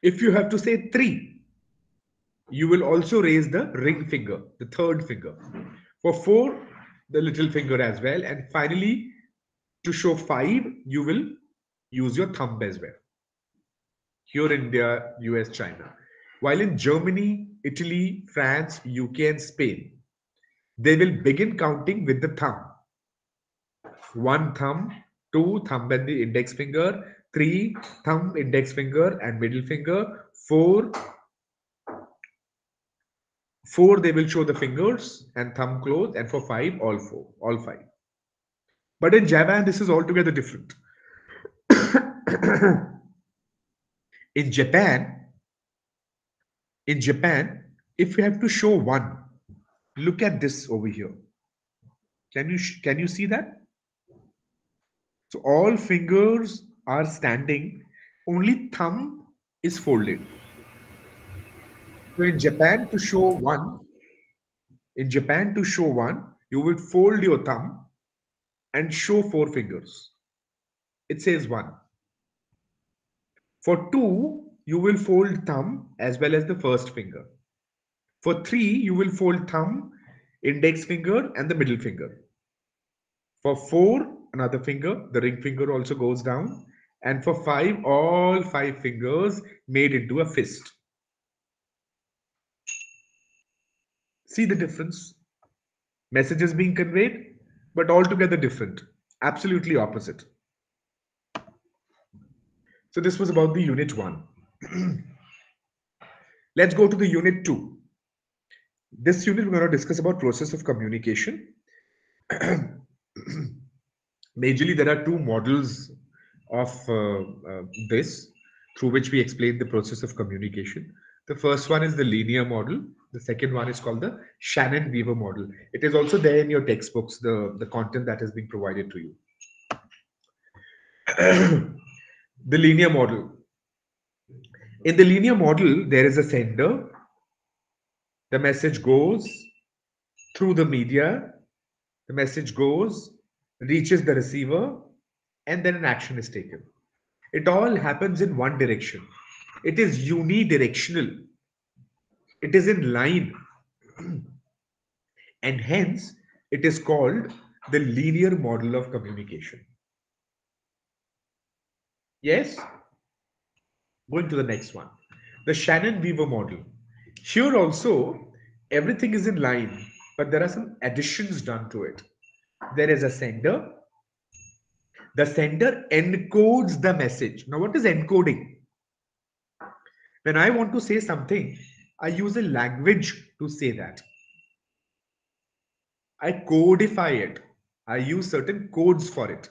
If you have to say 3, you will also raise the ring finger, the third finger. For 4, the little finger as well. And finally, to show 5, you will use your thumb as well. Here in India, US, China. While in Germany, Italy, France, UK and Spain, they will begin counting with the thumb. 1 thumb, 2 thumb and the index finger, 3 thumb, index finger and middle finger, 4 they will show the fingers and thumb closed, and for 5 all 5. But in Japan this is altogether different. in Japan, if you have to show 1, look at this over here. Can you see that? So all fingers are standing, only thumb is folded. So in Japan to show 1, you will fold your thumb and show 4 fingers. It says 1. For 2, you will fold thumb as well as the first finger. For 3, you will fold thumb, index finger and the middle finger. For 4, another finger, the ring finger also goes down. And for 5, all 5 fingers made into a fist. See the difference? Messages being conveyed, but altogether different. Absolutely opposite. So this was about the unit 1. Let's go to the unit 2. This unit we're going to discuss about process of communication. Majorly, there are 2 models of this through which we explain the process of communication. The first one is the linear model. The second one is called the Shannon model. It is also there in your textbooks, the content that is being provided to you. The linear model. In the linear model, there is a sender. The message goes through the media. The message goes, reaches the receiver, and then an action is taken. It all happens in one direction. It is unidirectional. It is in line. And hence, it is called the linear model of communication. Yes? Going to the next one. The Shannon model. Here also, everything is in line, but there are some additions done to it. There is a sender. The sender encodes the message. Now, what is encoding? When I want to say something, I use a language to say that. I codify it. I use certain codes for it.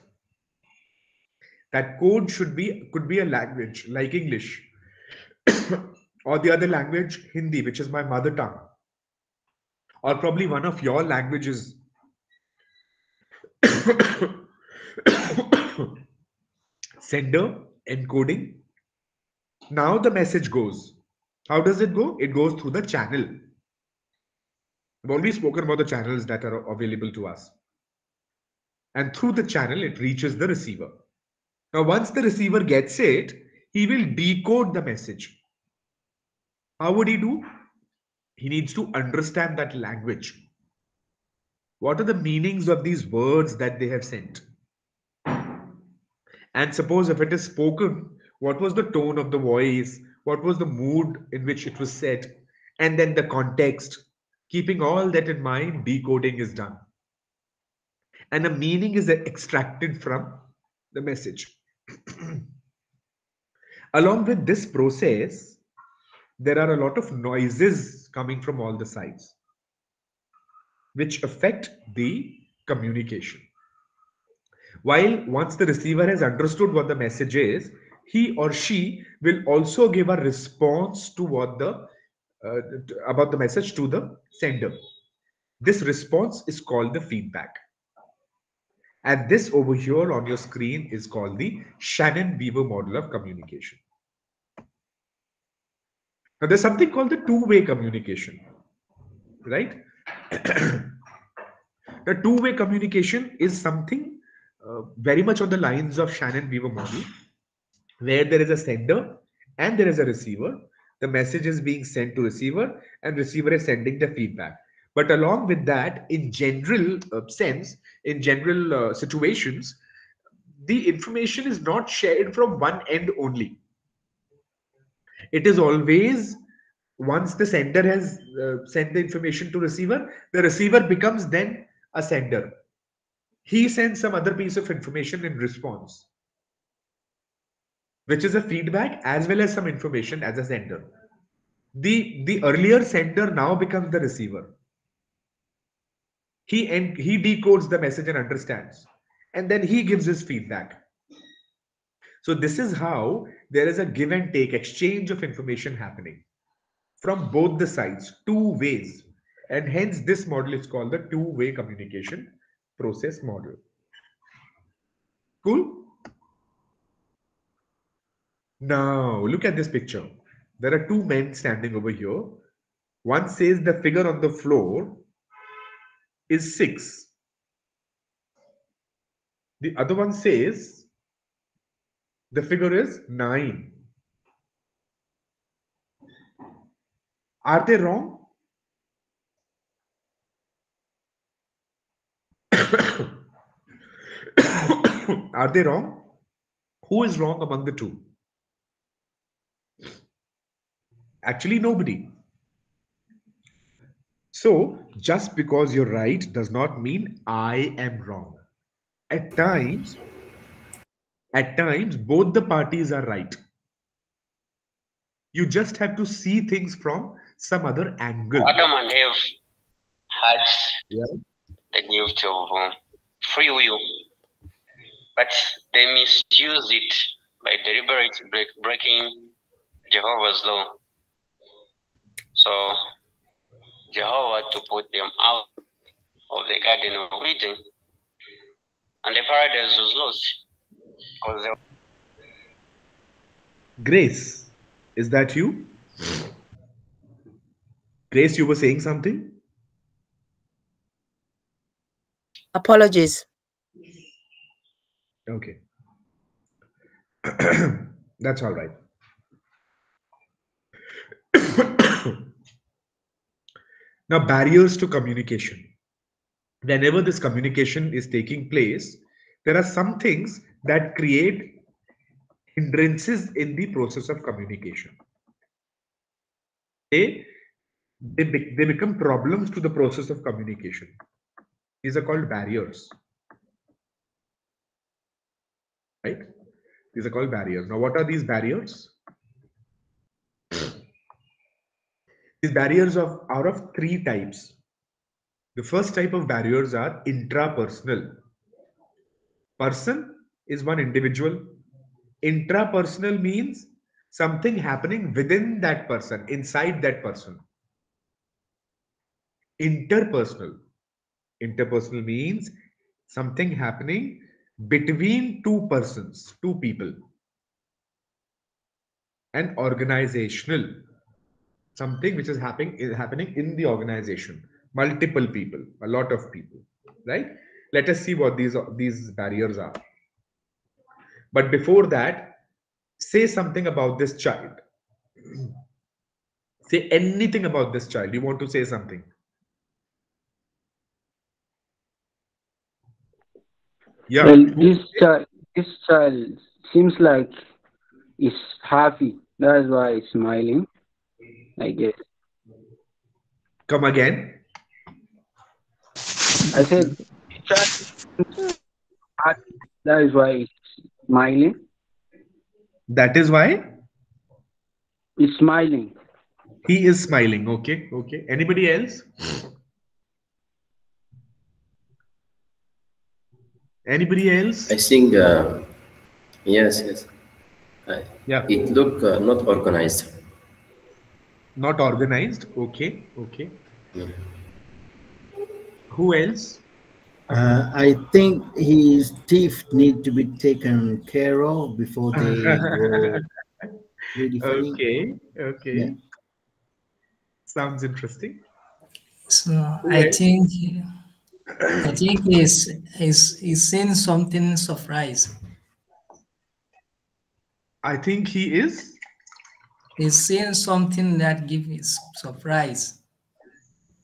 That code could be a language like English or the other language, Hindi, which is my mother tongue, or probably one of your languages. Sender, encoding. Now the message goes. How does it go? It goes through the channel. I've already spoken about the channels that are available to us. And through the channel, it reaches the receiver. Now, once the receiver gets it, he will decode the message. How would he do? He needs to understand that language. What are the meanings of these words that they have sent? And suppose if it is spoken, what was the tone of the voice? What was the mood in which it was said? And then the context. Keeping all that in mind, decoding is done. And the meaning is extracted from the message. Along with this process, there are a lot of noises coming from all the sides, which affect the communication. While once the receiver has understood what the message is, he or she will also give a response to what about the message to the sender. This response is called the feedback. And this over here on your screen is called the Shannon model of communication. Now, there's something called the two-way communication, right? The two-way communication is something very much on the lines of Shannon model, where there is a sender and there is a receiver. The message is being sent to receiver and receiver is sending the feedback. But along with that, in general sense, in general situations, the information is not shared from one end only. It is always, once the sender has sent the information to receiver, the receiver becomes then a sender. He sends some other piece of information in response, which is a feedback as well as some information as a sender. The earlier sender now becomes the receiver. He decodes the message and understands, and then he gives his feedback. So this is how there is a give and take, exchange of information happening from both the sides, two ways. And hence this model is called the two-way communication process model. Cool? Now look at this picture. There are two men standing over here. One says the figure on the floor is 6. The other one says the figure is 9. Are they wrong? Are they wrong? Who is wrong among the two? Actually, nobody. So, just because you're right does not mean I am wrong. At times, both the parties are right. You just have to see things from some other angle. Adam and Eve had the gift of free will, but they misused it by deliberately breaking Jehovah's law. So Jehovah to put them out of the Garden of Eden, and the paradise was lost. Grace, is that you? Grace, you were saying something? Apologies. Okay. That's all right. Now, barriers to communication. Whenever this communication is taking place, there are some things that create hindrances in the process of communication. Okay? they become problems to the process of communication. These are called barriers, right? These are called barriers. Now, what are these barriers? These barriers are of three types. The first type of barriers are intrapersonal. Person is one individual. Intrapersonal means something happening within that person, inside that person. Interpersonal. Interpersonal means something happening between two persons, two people. And organizational, something which is happening in the organization, multiple people, a lot of people, right? Let us see what these barriers are. But before that, say something about this child. Say anything about this child. You want to say something? Yeah. Well, this child seems like he's happy. That's why he's smiling, I guess. Come again. I said, child seems happy. That is why he's smiling. That is why he's smiling. He is smiling. Okay. Okay. Anybody else? Anybody else? I think, yes. Yeah. It look not organized. Not organized. Okay. Okay. Yeah. Who else? I think his teeth need to be taken care of before they grow really funny. Okay. Okay. Yeah. Sounds interesting. So I think he's seeing something surprise. I think he is. He's seeing something that gives surprise.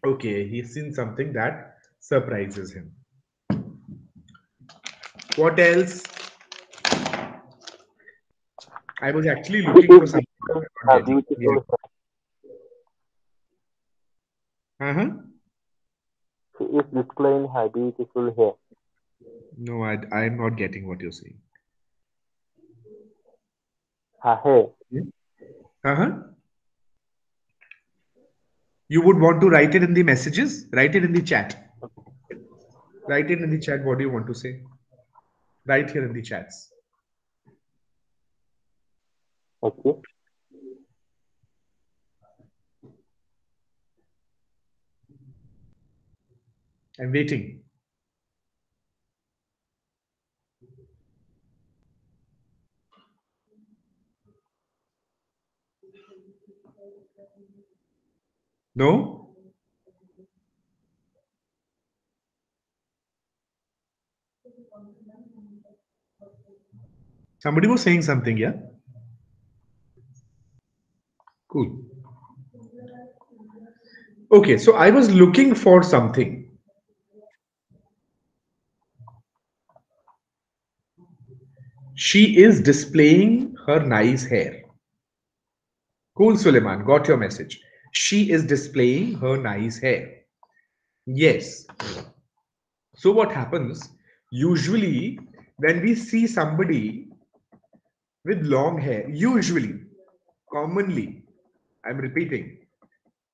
Okay, he's seen something that surprises him. What else? I was actually looking for something. She is displaying her beautiful hair. No, I'm not getting what you're saying. Her hair. You would want to write it in the messages? Write it in the chat. Write it in the chat. What do you want to say? Right here in the chats. Okay. I'm waiting. No? Somebody was saying something, yeah? Cool. Okay, so I was looking for something. She is displaying her nice hair. Cool, Suleiman, got your message. She is displaying her nice hair. Yes. So what happens? Usually, when we see somebody with long hair, usually, commonly, I'm repeating,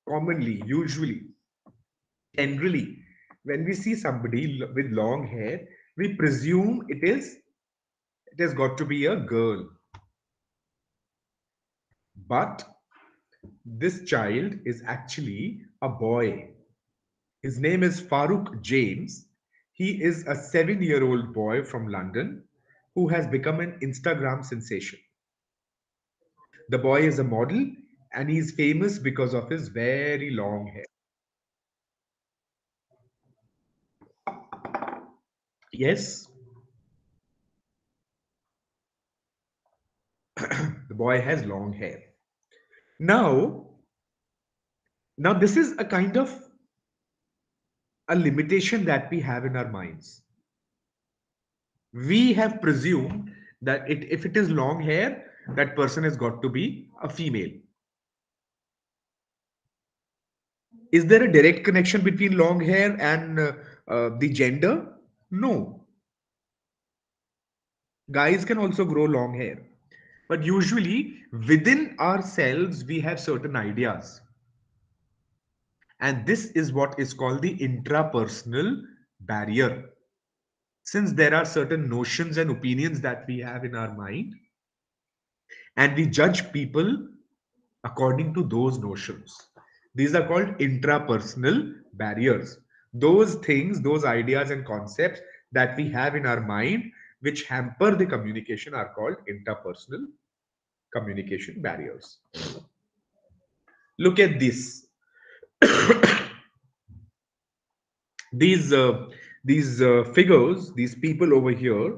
commonly, usually, generally, when we see somebody with long hair, we presume it has got to be a girl. But this child is actually a boy. His name is Farooq James. He is a 7-year-old boy from London who has become an Instagram sensation. The boy is a model and he's famous because of his very long hair. Yes. The boy has long hair. Now this is a kind of a limitation that we have in our minds. We have presumed that if it is long hair, that person has got to be a female. Is there a direct connection between long hair and the gender? No. Guys can also grow long hair. But usually within ourselves, we have certain ideas. And this is what is called the intrapersonal barrier. Since there are certain notions and opinions that we have in our mind, and we judge people according to those notions. These are called intrapersonal barriers. Those things, those ideas and concepts that we have in our mind, which hamper the communication, are called interpersonal communication barriers. Look at this. these figures, these people over here,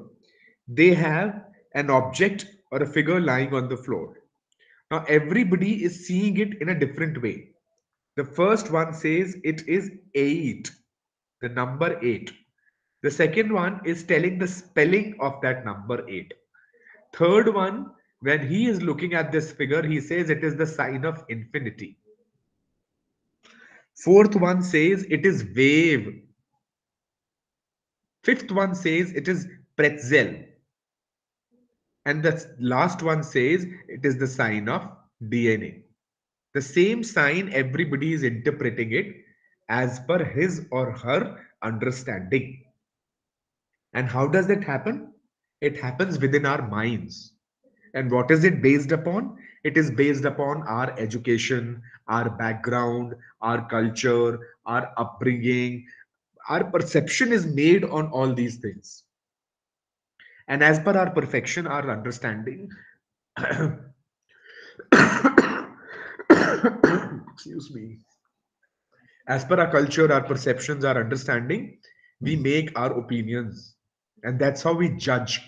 they have an object or a figure lying on the floor. Now everybody is seeing it in a different way. The first one says it is 8, the number 8. The second one is telling the spelling of that number 8. Third one, when he is looking at this figure, he says it is the sign of infinity. Fourth one says it is wave. Fifth one says it is pretzel. And the last one says it is the sign of DNA. The same sign, everybody is interpreting it as per his or her understanding. And how does that happen? It happens within our minds. And what is it based upon? It is based upon our education, our background, our culture, our upbringing. Our perception is made on all these things. And as per our perfection, our understanding, excuse me, as per our culture, our perceptions, our understanding, we make our opinions. And that's how we judge.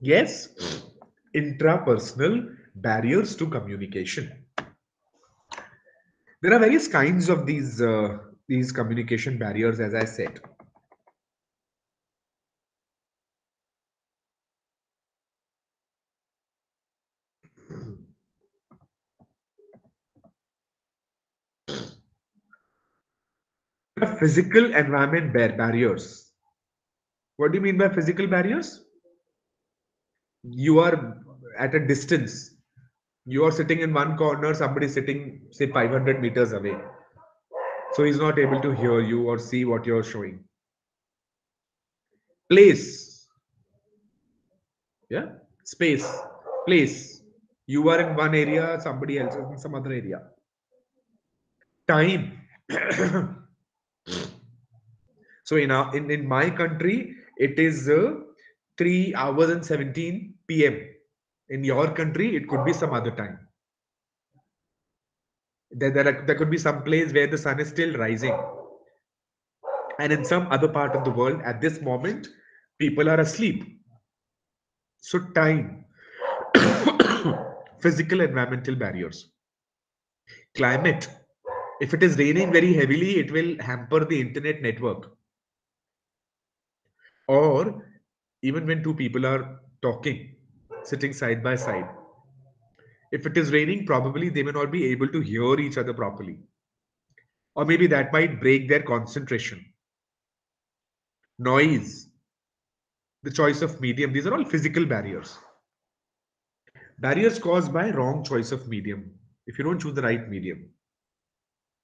Yes, intrapersonal barriers to communication. There are various kinds of these communication barriers, as I said. Physical environment barriers. What do you mean by physical barriers? You are at a distance. You are sitting in one corner, somebody sitting, say, 500 meters away. So he's not able to hear you or see what you're showing. Place. Yeah. Space. Place. You are in one area, somebody else is in some other area. Time. So in my country, it is 3 hours and 17 p.m. In your country, it could be some other time. There could be some place where the sun is still rising. And in some other part of the world, at this moment, people are asleep. So time, physical environmental barriers. Climate. If it is raining very heavily, it will hamper the internet network. Or even when two people are talking, sitting side by side. If it is raining, probably they may not be able to hear each other properly. Or maybe that might break their concentration. Noise, the choice of medium, these are all physical barriers. Barriers caused by wrong choice of medium. If you don't choose the right medium.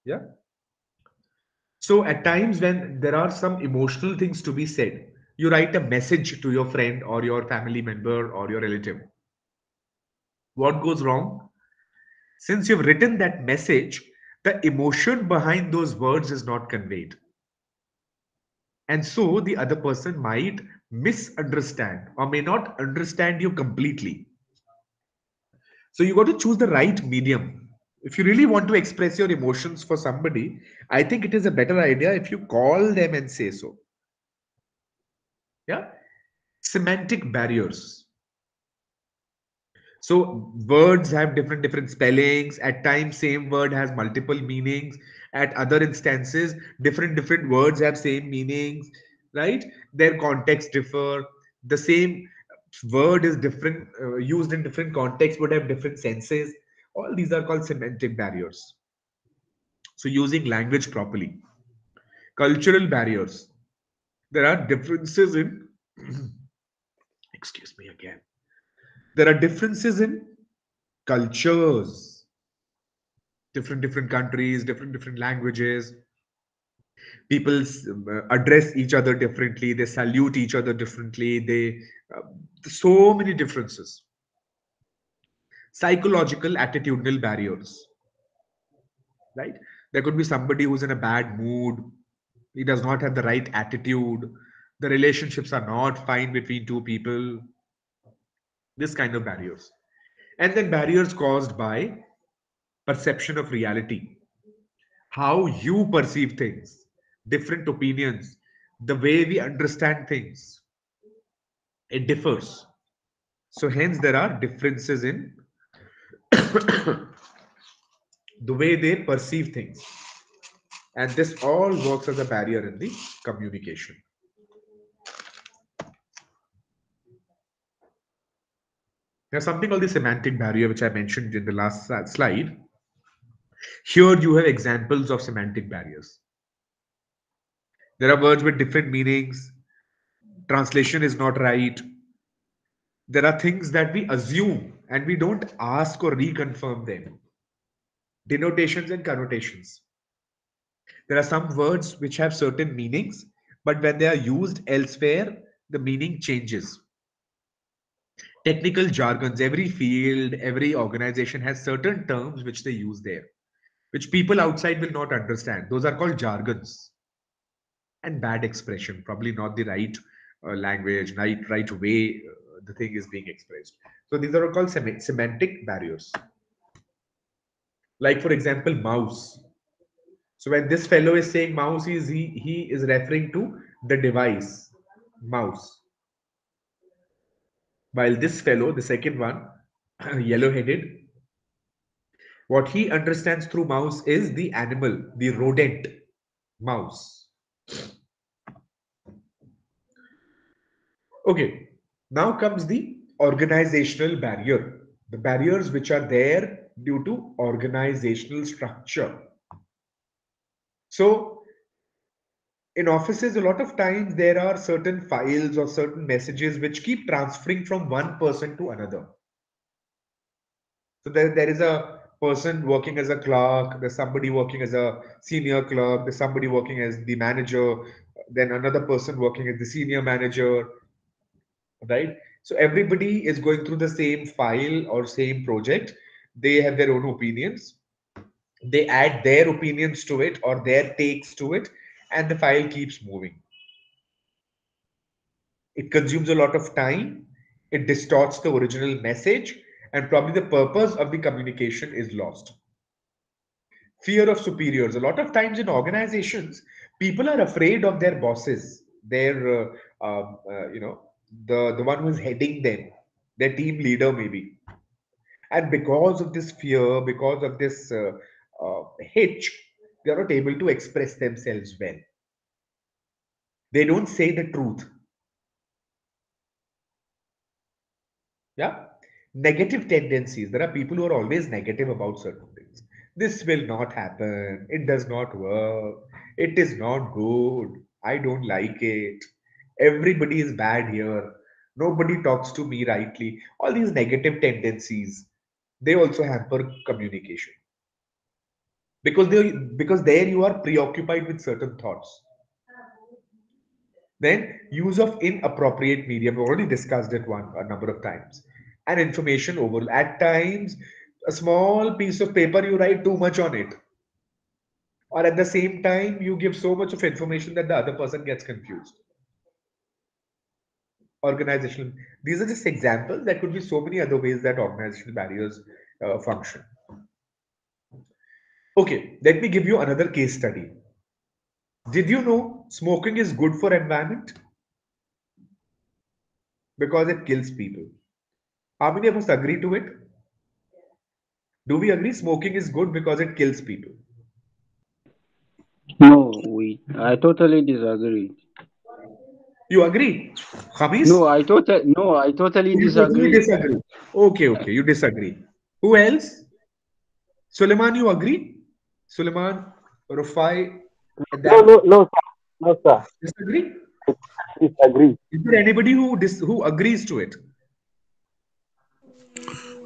Yeah. So at times when there are some emotional things to be said, you write a message to your friend or your family member or your relative. What goes wrong? Since you've written that message, the emotion behind those words is not conveyed. And so the other person might misunderstand or may not understand you completely. So you got to choose the right medium. If you really want to express your emotions for somebody, I think it is a better idea if you call them and say so. Yeah. Semantic barriers. So words have different spellings. At times, same word has multiple meanings. At other instances, different words have same meanings, right? Their context differ. The same word is different, used in different contexts would have different senses. All these are called semantic barriers. So using language properly. Cultural barriers. There are differences in, excuse me again. There are differences in cultures, different countries, different languages. People address each other differently. They salute each other differently. Uh, so many differences. Psychological attitudinal barriers, right? There could be somebody who's in a bad mood. He does not have the right attitude. The relationships are not fine between two people. This kind of barriers. And then barriers caused by perception of reality, how you perceive things, different opinions, the way we understand things. It differs. So hence there are differences in the way they perceive things. And this all works as a barrier in the communication. There's something called the semantic barrier, which I mentioned in the last slide. Here you have examples of semantic barriers. There are words with different meanings. Translation is not right. There are things that we assume and we don't ask or reconfirm them. Denotations and connotations. There are some words which have certain meanings, but when they are used elsewhere, the meaning changes. Technical jargons, every field, every organization has certain terms which they use there, which people outside will not understand. Those are called jargons. And bad expression, probably not the right language, right way the thing is being expressed. So these are all called semantic barriers. Like for example, mouse. So when this fellow is saying mouse, he is referring to the device, mouse. While this fellow, the second one, yellow-headed, what he understands through mouse is the animal, the rodent, mouse. Okay, now comes the organizational barrier. The barriers which are there due to organizational structure. So in offices, a lot of times there are certain files or certain messages which keep transferring from one person to another. So there is a person working as a clerk, there's somebody working as a senior clerk, there's somebody working as the manager, then another person working as the senior manager, right? So everybody is going through the same file or same project. They have their own opinions. They add their opinions to it or their takes to it, and the file keeps moving. It consumes a lot of time. It distorts the original message, and probably the purpose of the communication is lost. Fear of superiors. A lot of times in organizations, people are afraid of their bosses, their the one who is heading them, their team leader maybe. And because of this fear, because of this hitch, they are not able to express themselves well. They don't say the truth. Yeah. Negative tendencies. There are people who are always negative about certain things. This will not happen. It does not work. It is not good. I don't like it. Everybody is bad here. Nobody talks to me rightly. All these negative tendencies, they also hamper communication. Because there you are preoccupied with certain thoughts. Then use of inappropriate medium. We already discussed it a number of times. And information overload. At times, a small piece of paper, you write too much on it. Or at the same time, you give so much of information that the other person gets confused. Organizational. These are just examples. There could be so many other ways that organizational barriers function. Okay, let me give you another case study. Did you know smoking is good for environment? Because it kills people. How many of us agree to it? Do we agree smoking is good because it kills people? No, I totally disagree. You agree, Khamis? No, I totally You totally disagree. disagree. Okay, you disagree. Who else? Suleiman, you agree? Suleiman, Rufai, No, sir. Disagree? Disagree. Is there anybody who agrees to it?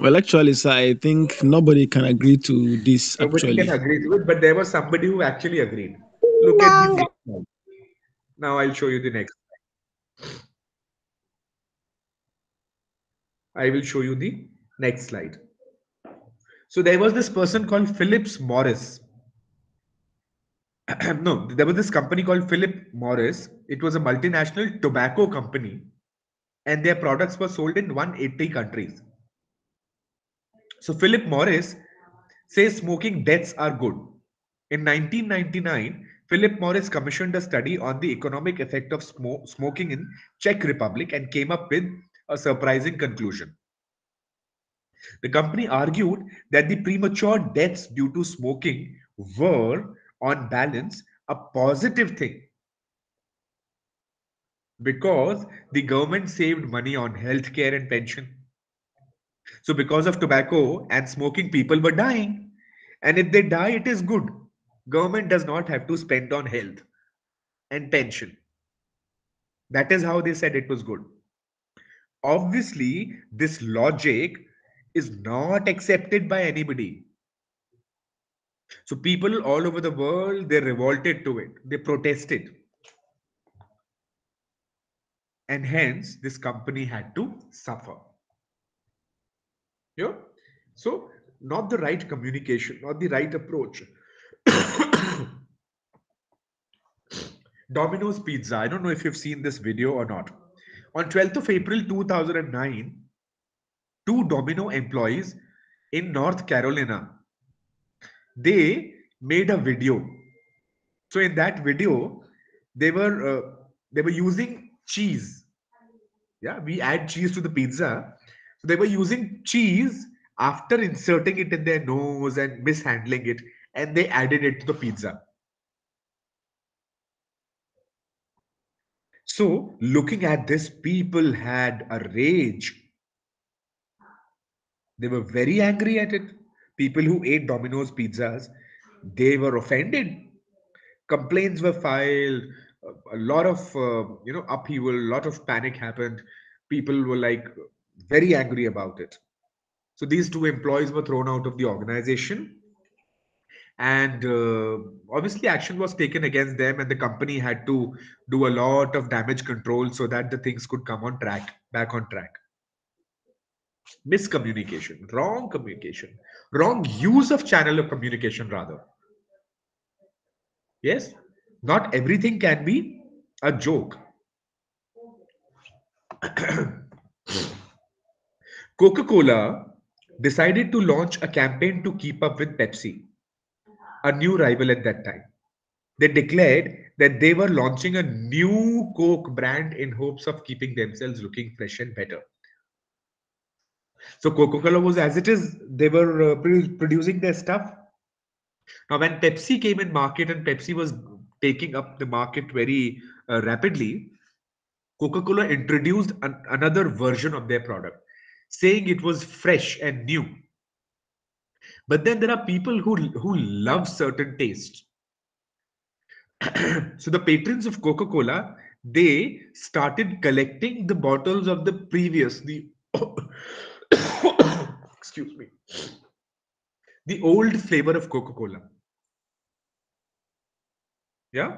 Well, actually, sir, I think nobody can agree to this. Nobody can Actually, agree to it, but there was somebody who actually agreed. Look at the next slide. Now I'll show you the next. I will show you the next slide. So there was this person called Phillips Morris. No, there was this company called Philip Morris. It was a multinational tobacco company, and their products were sold in 180 countries. So Philip Morris says smoking deaths are good. In 1999, Philip Morris commissioned a study on the economic effect of smoking in Czech Republic and came up with a surprising conclusion. The company argued that the premature deaths due to smoking were, on balance, a positive thing because the government saved money on healthcare and pension. So, because of tobacco and smoking, people were dying. And if they die, it is good. Government does not have to spend on health and pension. That is how they said it was good. Obviously, this logic is not accepted by anybody. So people all over the world, they revolted to it. They protested. And hence, this company had to suffer. Yeah? So, not the right communication, not the right approach. Domino's Pizza. I don't know if you've seen this video or not. On 12th of April 2009, two Domino employees in North Carolina, they made a video. So in that video, they were using cheese. Yeah, we add cheese to the pizza. So they were using cheese after inserting it in their nose and mishandling it, and they added it to the pizza. So looking at this, people had a rage. They were very angry at it. People who ate Domino's pizzas, they were offended. Complaints were filed. A lot of upheaval, a lot of panic happened. People were like very angry about it. So these two employees were thrown out of the organization, and obviously action was taken against them, and the company had to do a lot of damage control so that the things could come on track, back on track. Miscommunication, wrong communication, wrong use of channel of communication rather. Yes, not everything can be a joke. Coca-Cola decided to launch a campaign to keep up with Pepsi, a new rival at that time. They declared that they were launching a new Coke brand in hopes of keeping themselves looking fresh and better. So Coca-Cola was as it is, they were producing their stuff. Now, when Pepsi came in market and Pepsi was taking up the market very rapidly, Coca-Cola introduced another version of their product, saying it was fresh and new. But then there are people who love certain tastes. So the patrons of Coca-Cola, they started collecting the bottles of the previous, excuse me, the old flavor of Coca-Cola. Yeah.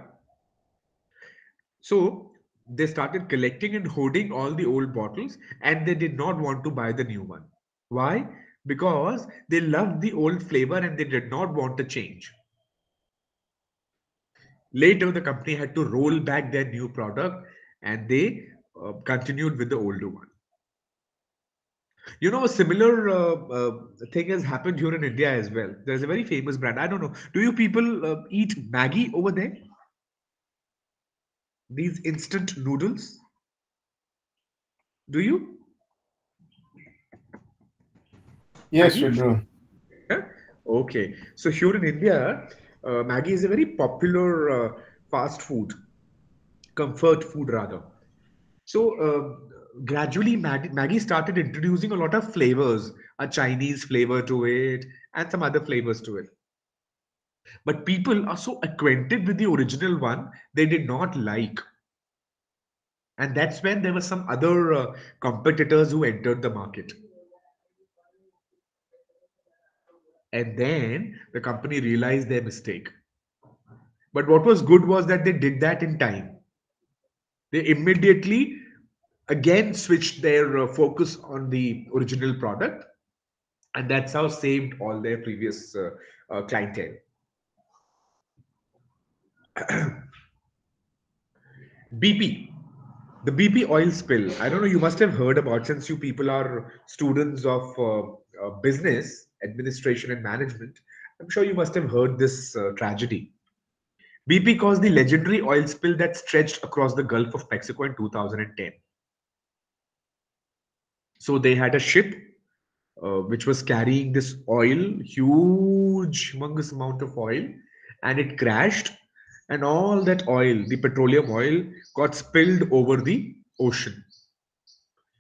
So they started collecting and hoarding all the old bottles, and they did not want to buy the new one. Why? Because they loved the old flavor and they did not want to change. Later, the company had to roll back their new product, and they continued with the older one. You know, a similar thing has happened here in India as well. There's a very famous brand. I don't know. Do you people eat Maggi over there? These instant noodles? Do you? Yes, Maggi? we do. Yeah? Okay. So here in India, Maggi is a very popular fast food, comfort food rather. So gradually Maggie started introducing a lot of flavors, a Chinese flavor to it, and some other flavors to it. But people are so acquainted with the original one, they did not like. And that's when there were some other competitors who entered the market. And then the company realized their mistake. But what was good was that they did that in time. They immediately again switched their focus on the original product, and that's how saved all their previous clientele. BP, the BP oil spill. I don't know. You must have heard about, since you people are students of business administration and management. I'm sure you must have heard this tragedy. BP caused the legendary oil spill that stretched across the Gulf of Mexico in 2010. So they had a ship which was carrying this oil, huge, humongous amount of oil, and it crashed. And all that oil, the petroleum oil, got spilled over the ocean.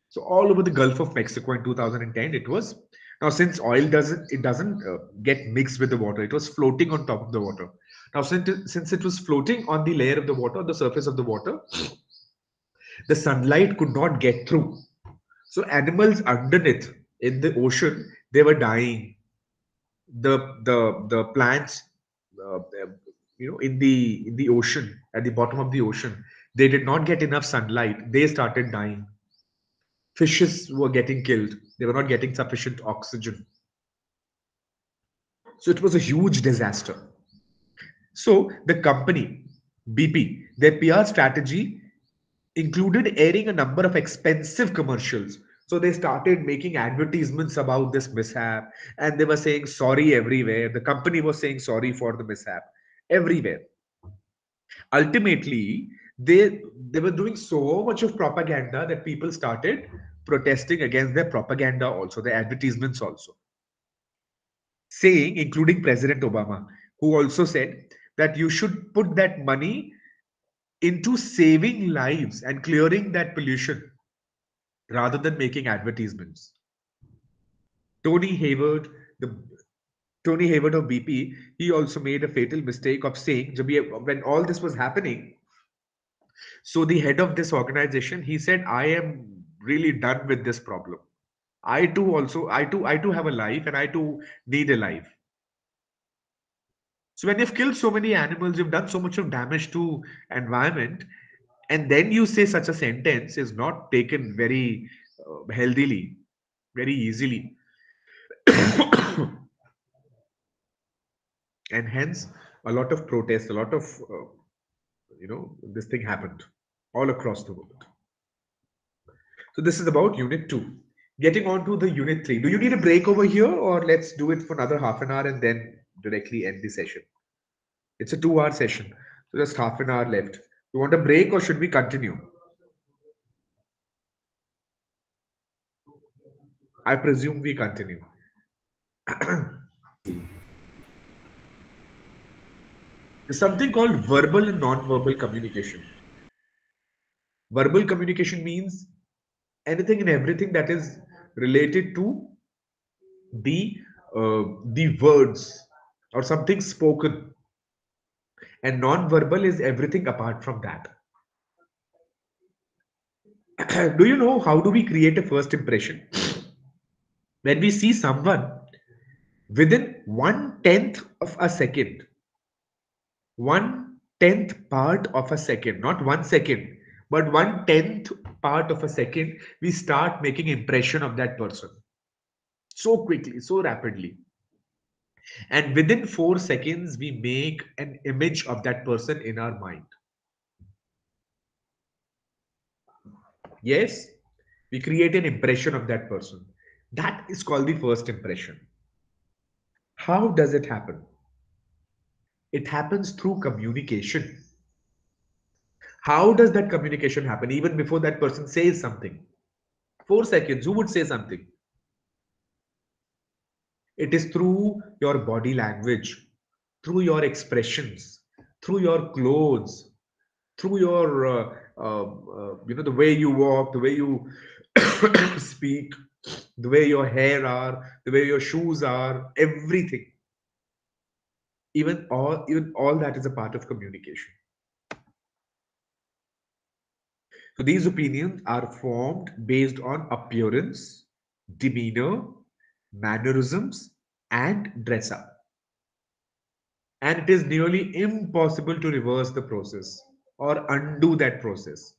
So all over the Gulf of Mexico in 2010, it was. Now, since oil doesn't get mixed with the water, it was floating on top of the water. Now, since it was floating on the layer of the water, the surface of the water, the sunlight could not get through. So animals underneath in the ocean, they were dying. The plants, uh, in the ocean, at the bottom of the ocean, they did not get enough sunlight. They started dying. Fishes were getting killed. They were not getting sufficient oxygen. So it was a huge disaster. So the company, BP, their PR strategy included airing a number of expensive commercials. So they started making advertisements about this mishap, and they were saying sorry everywhere. The company was saying sorry for the mishap everywhere. Ultimately, they were doing so much of propaganda that people started protesting against their propaganda also, their advertisements also. Saying, including President Obama, who also said that you should put that money into saving lives and clearing that pollution rather than making advertisements. Tony Hayward, the Tony Hayward of BP, he also made a fatal mistake of saying, when all this was happening, so the head of this organization, he said, I am really done with this problem. I too have a life, and I too need a life. So when you've killed so many animals, you've done so much of damage to environment, and then you say such a sentence is not taken very healthily, very easily. And hence a lot of protests, a lot of this thing happened all across the world. So this is about unit 2. Getting on to the unit 3. Do you need a break over here, or let's do it for another half an hour and then directly end the session? It's a 2-hour session, so just half an hour left. You want a break, or should we continue? I presume we continue. There's something called verbal and non-verbal communication. Verbal communication means anything and everything that is related to the the words or something spoken, and non-verbal is everything apart from that. Do you know how do we create a first impression? When we see someone, within 1/10 of a second, 1/10 part of a second, not 1 second, but 1/10 part of a second, we start making impression of that person so quickly, so rapidly. And within 4 seconds, we make an image of that person in our mind. Yes, we create an impression of that person. That is called the first impression. How does it happen? It happens through communication. How does that communication happen? Even before that person says something. 4 seconds, who would say something? It is through your body language, through your expressions, through your clothes, through your the way you walk, the way you speak, the way your hair are, the way your shoes are, everything. Even all that is a part of communication. So these opinions are formed based on appearance, demeanor, mannerisms, and dress up. And it is nearly impossible to reverse the process or undo that process.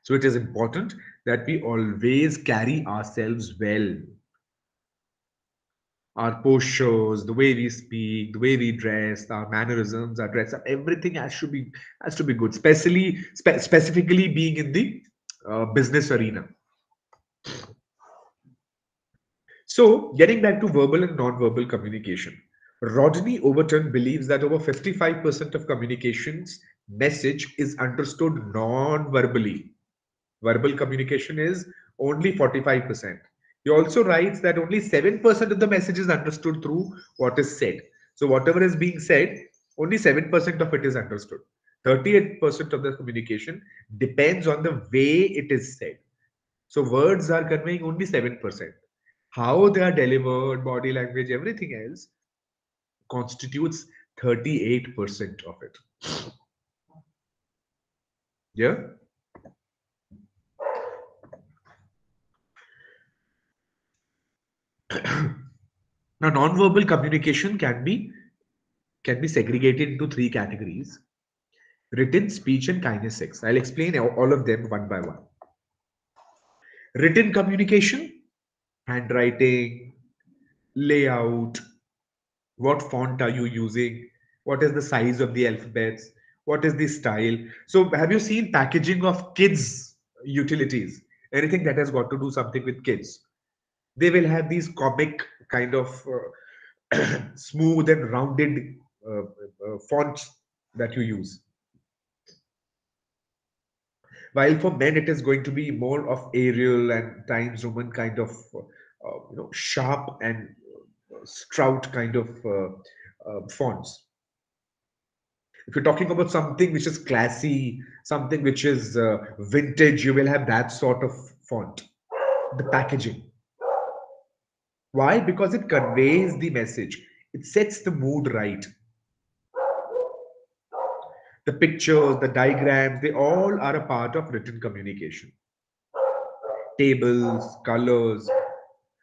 So it is important that we always carry ourselves well. Our postures, the way we speak, the way we dress, our mannerisms, our dress up, everything has to be good. Specifically being in the business arena. So, getting back to verbal and non-verbal communication, Rodney Overton believes that over 55% of communications message is understood non-verbally. Verbal communication is only 45%. He also writes that only 7% of the message is understood through what is said. So, whatever is being said, only 7% of it is understood. 38% of the communication depends on the way it is said. So, words are conveying only 7%. How they are delivered, body language, everything else constitutes 38% of it. Yeah. Now, non-verbal communication can be segregated into three categories: written, speech, and kinesics. I'll explain all of them one by one. Written communication, handwriting, layout, what font are you using, what is the size of the alphabets, what is the style. So have you seen packaging of kids utilities, anything that has got to do something with kids? They will have these comic kind of smooth and rounded fonts that you use, while for men it is going to be more of Arial and Times Roman kind of sharp and strout kind of fonts. If you're talking about something which is classy, something which is vintage, you will have that sort of font. The packaging. Why? Because it conveys the message. It sets the mood right. The pictures, the diagrams, they all are a part of written communication. Tables, colors.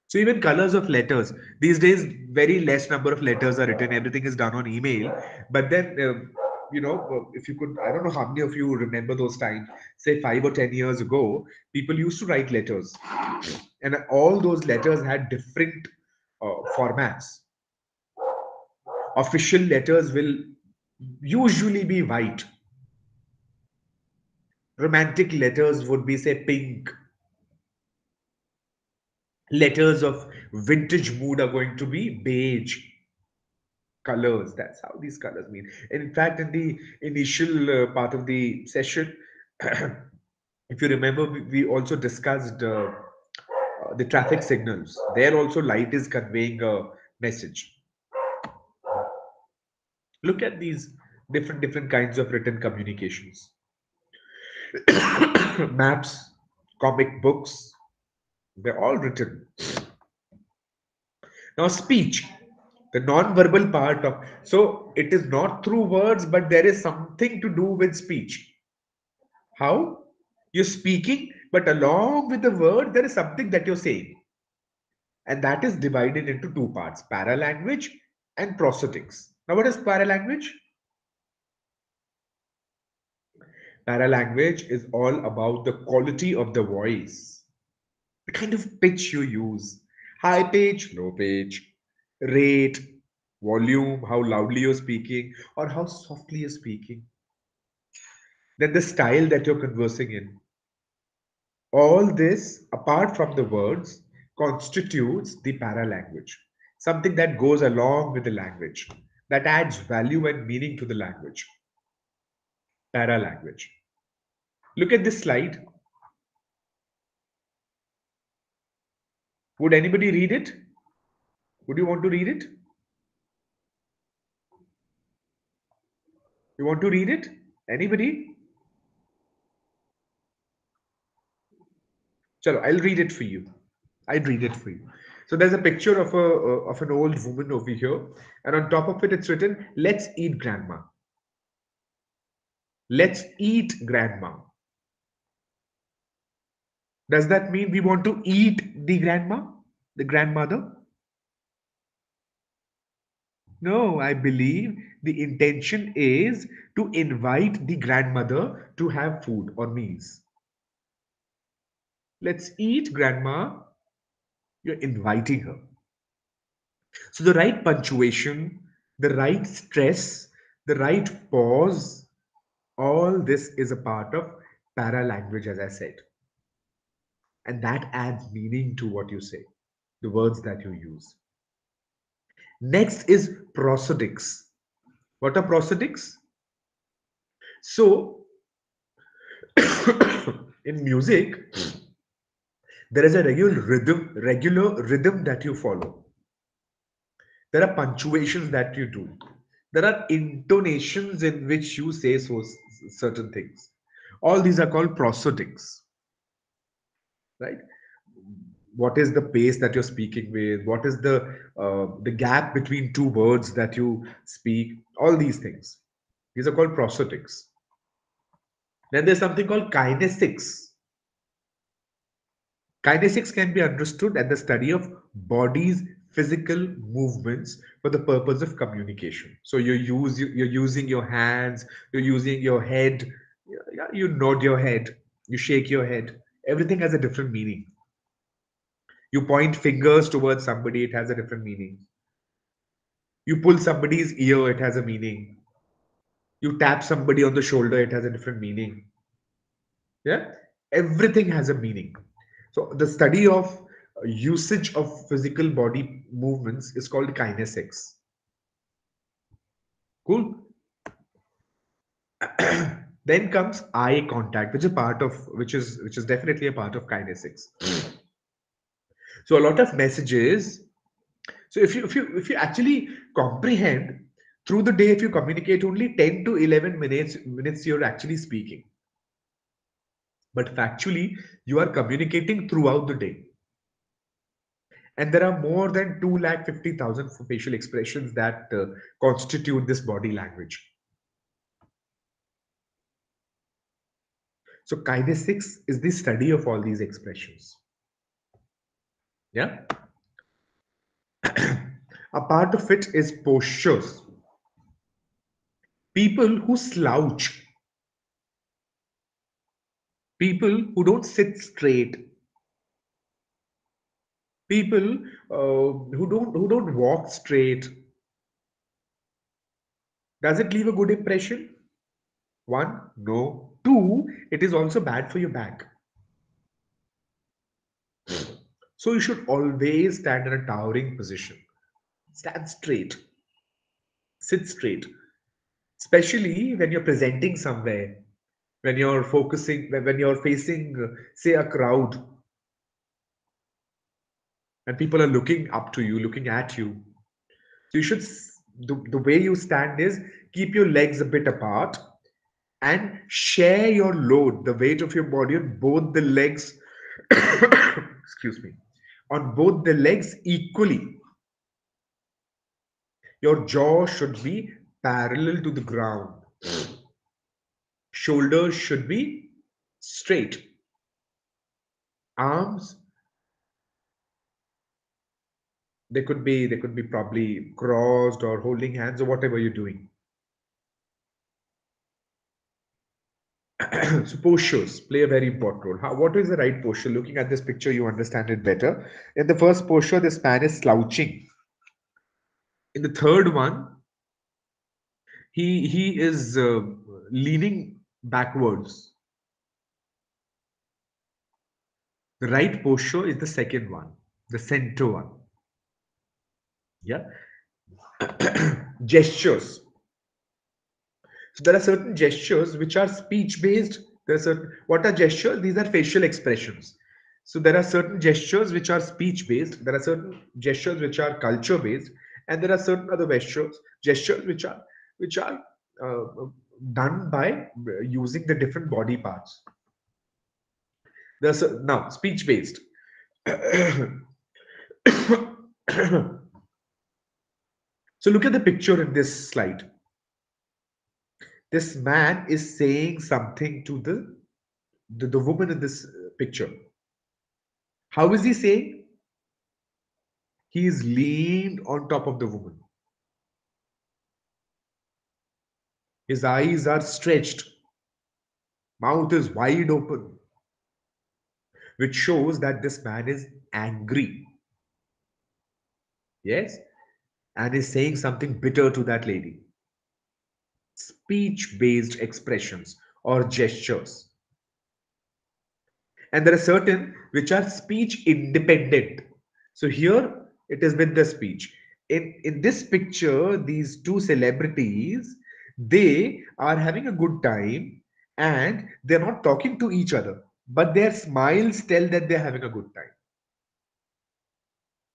So even colors of letters. These days, very less number of letters are written. Everything is done on email. But then, if you could, I don't know how many of you remember those times, say 5 or 10 years ago, people used to write letters. And all those letters had different formats. Official letters will usually be white. Romantic letters would be, say, pink. Letters of vintage mood are going to be beige colors. That's how these colors mean. And in fact, in the initial part of the session, if you remember, we also discussed the traffic signals. There also light is conveying a message. Look at these different kinds of written communications. Maps, comic books, they're all written. Now, speech, the non-verbal part of, so it is not through words, but there is something to do with speech. How? You're speaking, but along with the word, there is something that you're saying. And that is divided into two parts, paralanguage and prosthetics. Now, what is paralanguage? Paralanguage is all about the quality of the voice, the kind of pitch you use, high pitch, low pitch, rate, volume, how loudly you're speaking or how softly you're speaking. Then the style that you're conversing in. All this, apart from the words, constitutes the paralanguage, something that goes along with the language, that adds value and meaning to the language. Paralanguage. Look at this slide. Would anybody read it? Would you want to read it? You want to read it? Anybody? Chalo, I'll read it for you. I'd read it for you. So there's a picture of an old woman over here, and on top of it, it's written, "Let's eat, grandma. Let's eat, grandma." Does that mean we want to eat the grandma, the grandmother? No, I believe the intention is to invite the grandmother to have food or meals. Let's eat, grandma. You're inviting her. So the right punctuation, the right stress, the right pause, all this is a part of para language, as I said. And that adds meaning to what you say, the words that you use. Next is prosodics. What are prosodics? So, in music, there is a regular rhythm that you follow. There are punctuations that you do. There are intonations in which you say certain things. All these are called prosodics, right? What is the pace that you're speaking with? What is the gap between two words that you speak? All these things. These are called prosodics. Then there's something called kinesics. Kinesics can be understood as the study of body's physical movements for the purpose of communication. So you're using your hands, you're using your head, you nod your head, you shake your head. Everything has a different meaning. You point fingers towards somebody, it has a different meaning. You pull somebody's ear, it has a meaning. You tap somebody on the shoulder, it has a different meaning. Yeah, everything has a meaning. So the study of usage of physical body movements is called kinesics. Cool. Then comes eye contact, which is definitely a part of kinesics. So a lot of messages. So if you actually comprehend through the day, if you communicate only 10 to 11 minutes you're actually speaking. But factually, you are communicating throughout the day. And there are more than 250,000 facial expressions that constitute this body language. So kinesics is the study of all these expressions. Yeah. A part of it is postures. People who slouch. People who don't sit straight. People who don't walk straight. Does it leave a good impression? One, no. Two, it is also bad for your back. So you should always stand in a towering position. Stand straight. Sit straight. Especially when you're presenting somewhere, when you're focusing, when you're facing, say, a crowd, and people are looking up to you, looking at you. So you should, the way you stand is keep your legs a bit apart and share your load, the weight of your body on both the legs, excuse me, on both the legs equally. Your jaw should be parallel to the ground. Shoulders should be straight. Arms, they could be probably crossed or holding hands or whatever you're doing. So postures play a very important role. What is the right posture? Looking at this picture, you understand it better. In the first posture, this man is slouching. In the third one, he is leaning backwards. The right posture is the second one, the center one. Yeah. Gestures. So there are certain gestures which are speech based. What are gestures? These are facial expressions. So there are certain gestures which are speech based. There are certain gestures which are culture based, and there are certain other gestures which are done by using the different body parts. Now speech based. So look at the picture in this slide. This man is saying something to the woman in this picture. How is he saying? He is leaned on top of the woman. His eyes are stretched. Mouth is wide open, which shows that this man is angry. Yes? And is saying something bitter to that lady. Speech based expressions or gestures. And there are certain which are speech independent. So here it is with the speech. In this picture, these two celebrities, they are having a good time and they're not talking to each other, but their smiles tell that they're having a good time.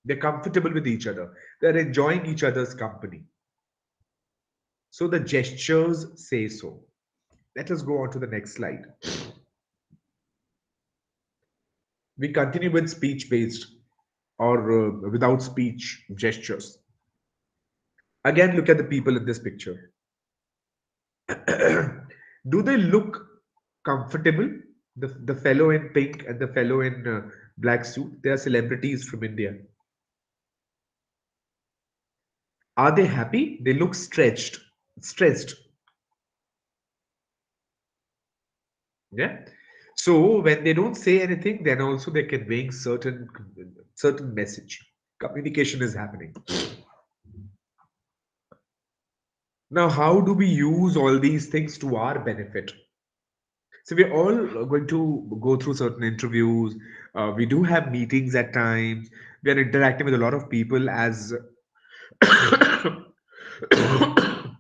They're comfortable with each other. They're enjoying each other's company. So the gestures say so. Let us go on to the next slide. We continue with speech based or without speech gestures. Again, look at the people in this picture. Do they look comfortable? The fellow in pink and the fellow in black suit, they are celebrities from India. Are they happy? They look stressed. Yeah. So when they don't say anything, then also they're conveying certain message. Communication is happening. Now, how do we use all these things to our benefit? So we're all going to go through certain interviews. We do have meetings at times. We are interacting with a lot of people as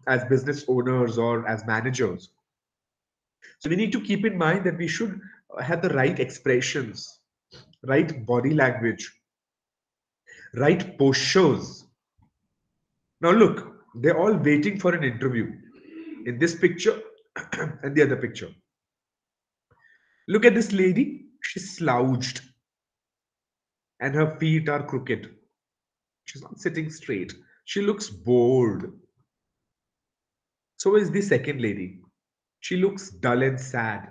as business owners or as managers. So we need to keep in mind that we should have the right expressions, right body language, right postures. Now look, they're all waiting for an interview in this picture and the other picture. Look at this lady. She's slouched and her feet are crooked. She's not sitting straight. She looks bored. So is the second lady. She looks dull and sad.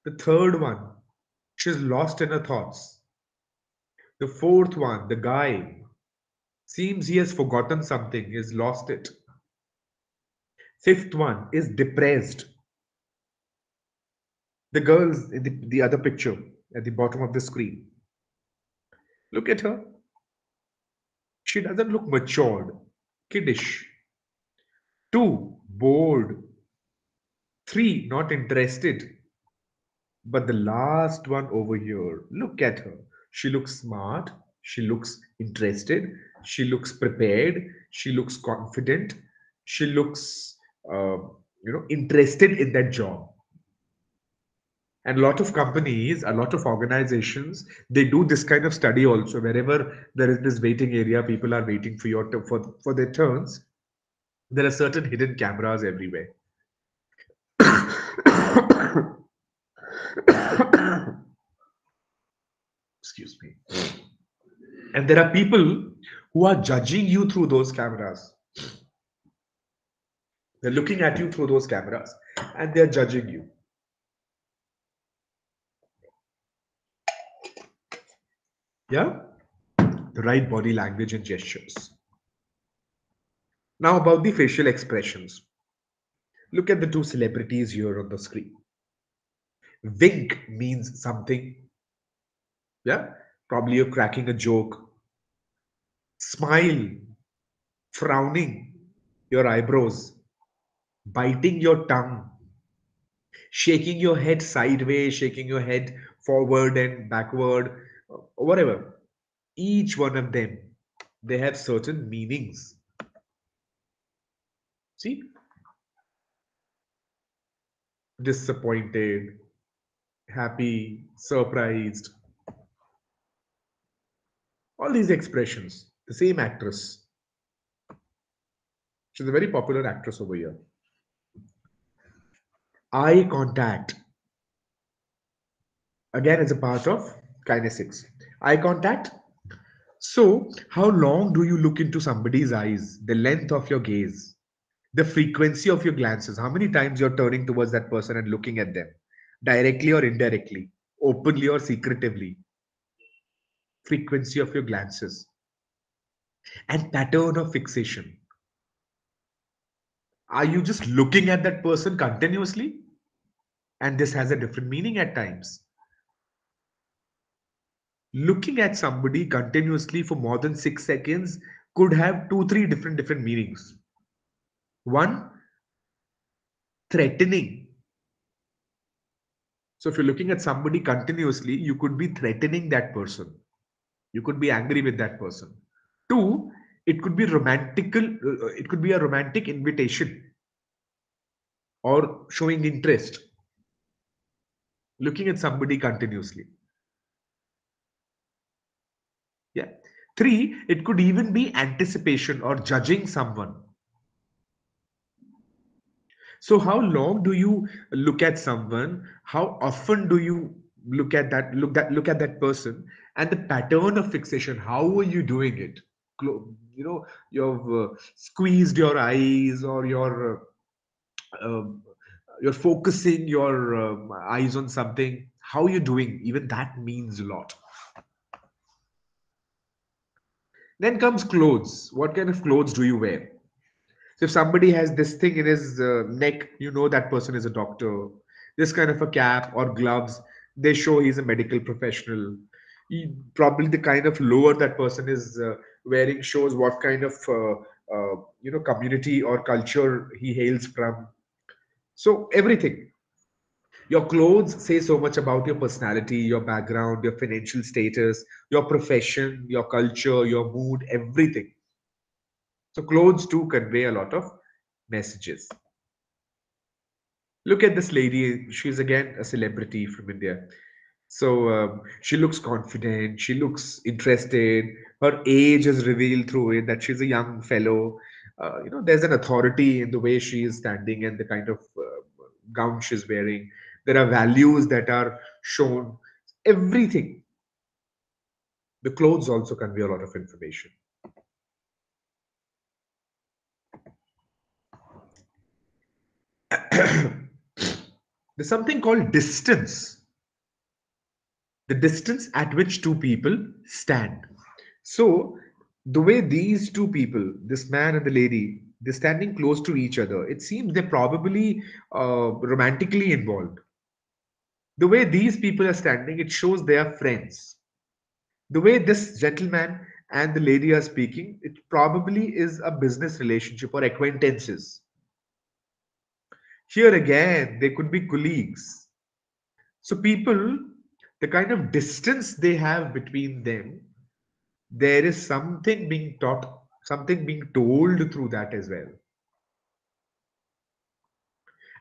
The third one, she's lost in her thoughts. The fourth one, the guy, seems he has forgotten something, he has lost it. Fifth one is depressed. The girls in the other picture at the bottom of the screen. Look at her. She doesn't look matured, kiddish. 2, bored. 3, not interested. But the last one over here, look at her. She looks smart. She looks interested. She looks prepared. She looks confident. She looks, interested in that job. And a lot of companies, a lot of organizations, they do this kind of study also. Wherever there is this waiting area, people are waiting for for their turns. There are certain hidden cameras everywhere. Excuse me. And there are people who are judging you through those cameras. They're looking at you through those cameras and they're judging you. Yeah? The right body language and gestures. Now about the facial expressions. Look at the two celebrities here on the screen. Wink means something. Yeah? Probably you're cracking a joke. Smile, frowning your eyebrows, biting your tongue, shaking your head sideways, shaking your head forward and backward, whatever. Each one of them, they have certain meanings. See? Disappointed, happy, surprised. All these expressions. The same actress. She's a very popular actress over here. Eye contact. again as a part of kinesics. Eye contact. So, how long do you look into somebody's eyes? The length of your gaze, the frequency of your glances. How many times you're turning towards that person and looking at them, directly or indirectly, openly or secretively. Frequency of your glances and pattern of fixation. Are you just looking at that person continuously? And this has a different meaning at times. Looking at somebody continuously for more than 6 seconds could have two, three different meanings. One, threatening. So if you're looking at somebody continuously, you could be threatening that person. You could be angry with that person. Two, it could be romantical. It could be a romantic invitation or showing interest. Looking at somebody continuously. Yeah. Three, it could even be anticipation or judging someone. So how long do you look at someone? How often do you look at that person? And the pattern of fixation, how are you doing it? You've squeezed your eyes, or you're focusing your eyes on something. How are you doing? Even that means a lot. Then comes clothes. What kind of clothes do you wear? So if somebody has this thing in his neck, you know that person is a doctor. This kind of a cap or gloves, they show he's a medical professional. Probably the kind of lower that person is wearing shows what kind of community or culture he hails from. So everything. Your clothes say so much about your personality, your background, your financial status, your profession, your culture, your mood, everything. So clothes do convey a lot of messages. Look at this lady. She's again a celebrity from India. So she looks confident. She looks interested. Her age is revealed through it that she's a young fellow. There's an authority in the way she is standing and the kind of gown she's wearing. There are values that are shown. Everything. The clothes also convey a lot of information. There's something called distance. The distance at which two people stand. So, the way these two people, this man and the lady, they're standing close to each other, it seems they're probably romantically involved. The way these people are standing, it shows they are friends. The way this gentleman and the lady are speaking, it probably is a business relationship or acquaintances. Here again, they could be colleagues. So, people, the kind of distance they have between them, there is something being taught, something being told through that as well.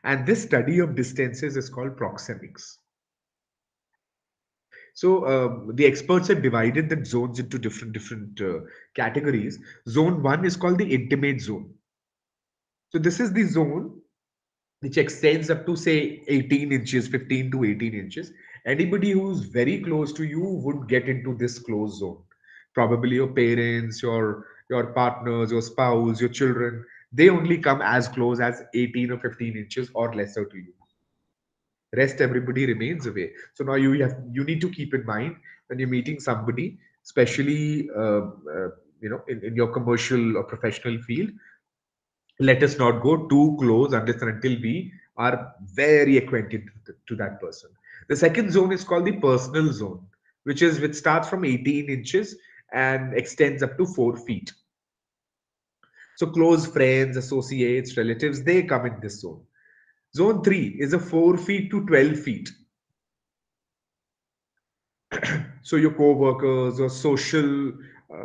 And this study of distances is called proxemics. So the experts have divided the zones into different categories. Zone one is called the intimate zone. So this is the zone which extends up to say 18 inches, 15 to 18 inches. Anybody who's very close to you would get into this close zone. Probably your parents, your partners, your spouse, your children, they only come as close as 18 or 15 inches or lesser to you. Rest everybody remains away. So now you need to keep in mind when you're meeting somebody, especially in your commercial or professional field, let us not go too close unless and until we are very acquainted to that person. The second zone is called the personal zone, which starts from 18 inches and extends up to 4 feet. So close friends, associates, relatives, they come in this zone. Zone 3 is a 4 feet to 12 feet. So your co-workers or social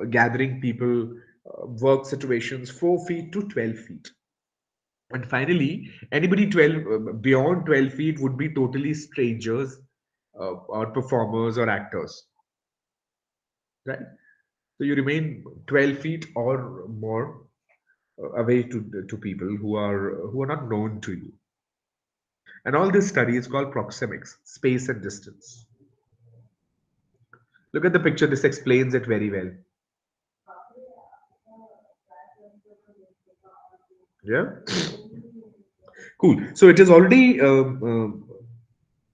gathering people, work situations, 4 feet to 12 feet. And finally, anybody 12 beyond 12 feet would be totally strangers or performers or actors, right? So you remain 12 feet or more away to people who are not known to you. And all this study is called proxemics, space and distance. Look at the picture. This explains it very well. Yeah. Cool. So it is already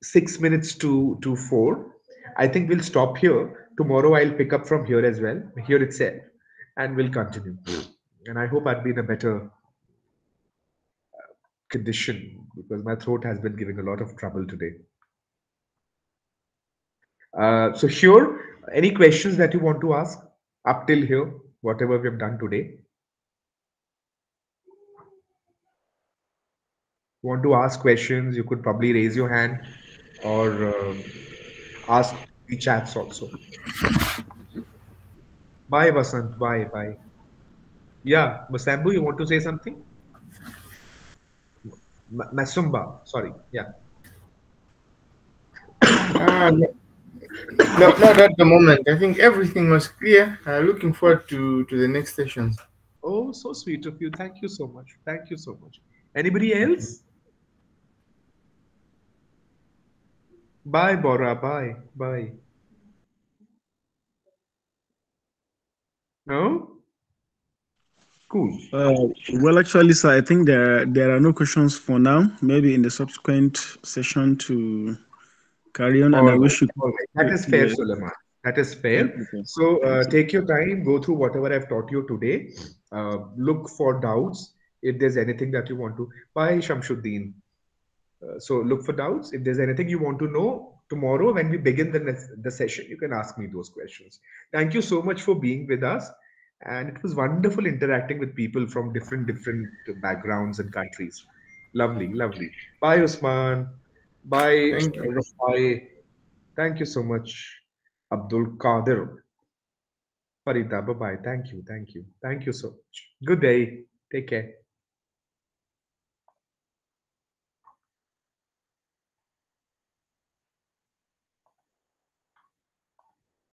6 minutes to 4. I think we'll stop here. Tomorrow I'll pick up from here as well, here itself, and we'll continue. And I hope I'd be in a better condition because my throat has been giving a lot of trouble today. So sure, any questions that you want to ask up till here, whatever we have done today? Want to ask questions, you could probably raise your hand or ask the chats also. Bye, Vasant. Bye, bye. Yeah, Masambu, you want to say something? Masumba, sorry. Yeah. No, not at the moment. I think everything was clear. Looking forward to the next sessions. Oh, so sweet of you. Thank you so much. Thank you so much. Anybody else? Bye, Bora. Bye. Bye. No? Cool. Well, actually, sir, I think there are no questions for now. Maybe in the subsequent session to carry on. And All I right. wish you. All right. That is fair, Suleiman. That is fair. So take your time, go through whatever I've taught you today. Look for doubts. If there's anything that you want to. Bye, Shamshuddin. So look for doubts. If there's anything you want to know tomorrow when we begin the session, you can ask me those questions. Thank you so much for being with us. And it was wonderful interacting with people from different backgrounds and countries. Lovely, lovely. Bye, Usman. Bye, Thank you. Rafai. Thank you so much, Abdul Qadir. Farida, bye-bye. Thank you, thank you. Thank you so much. Good day. Take care.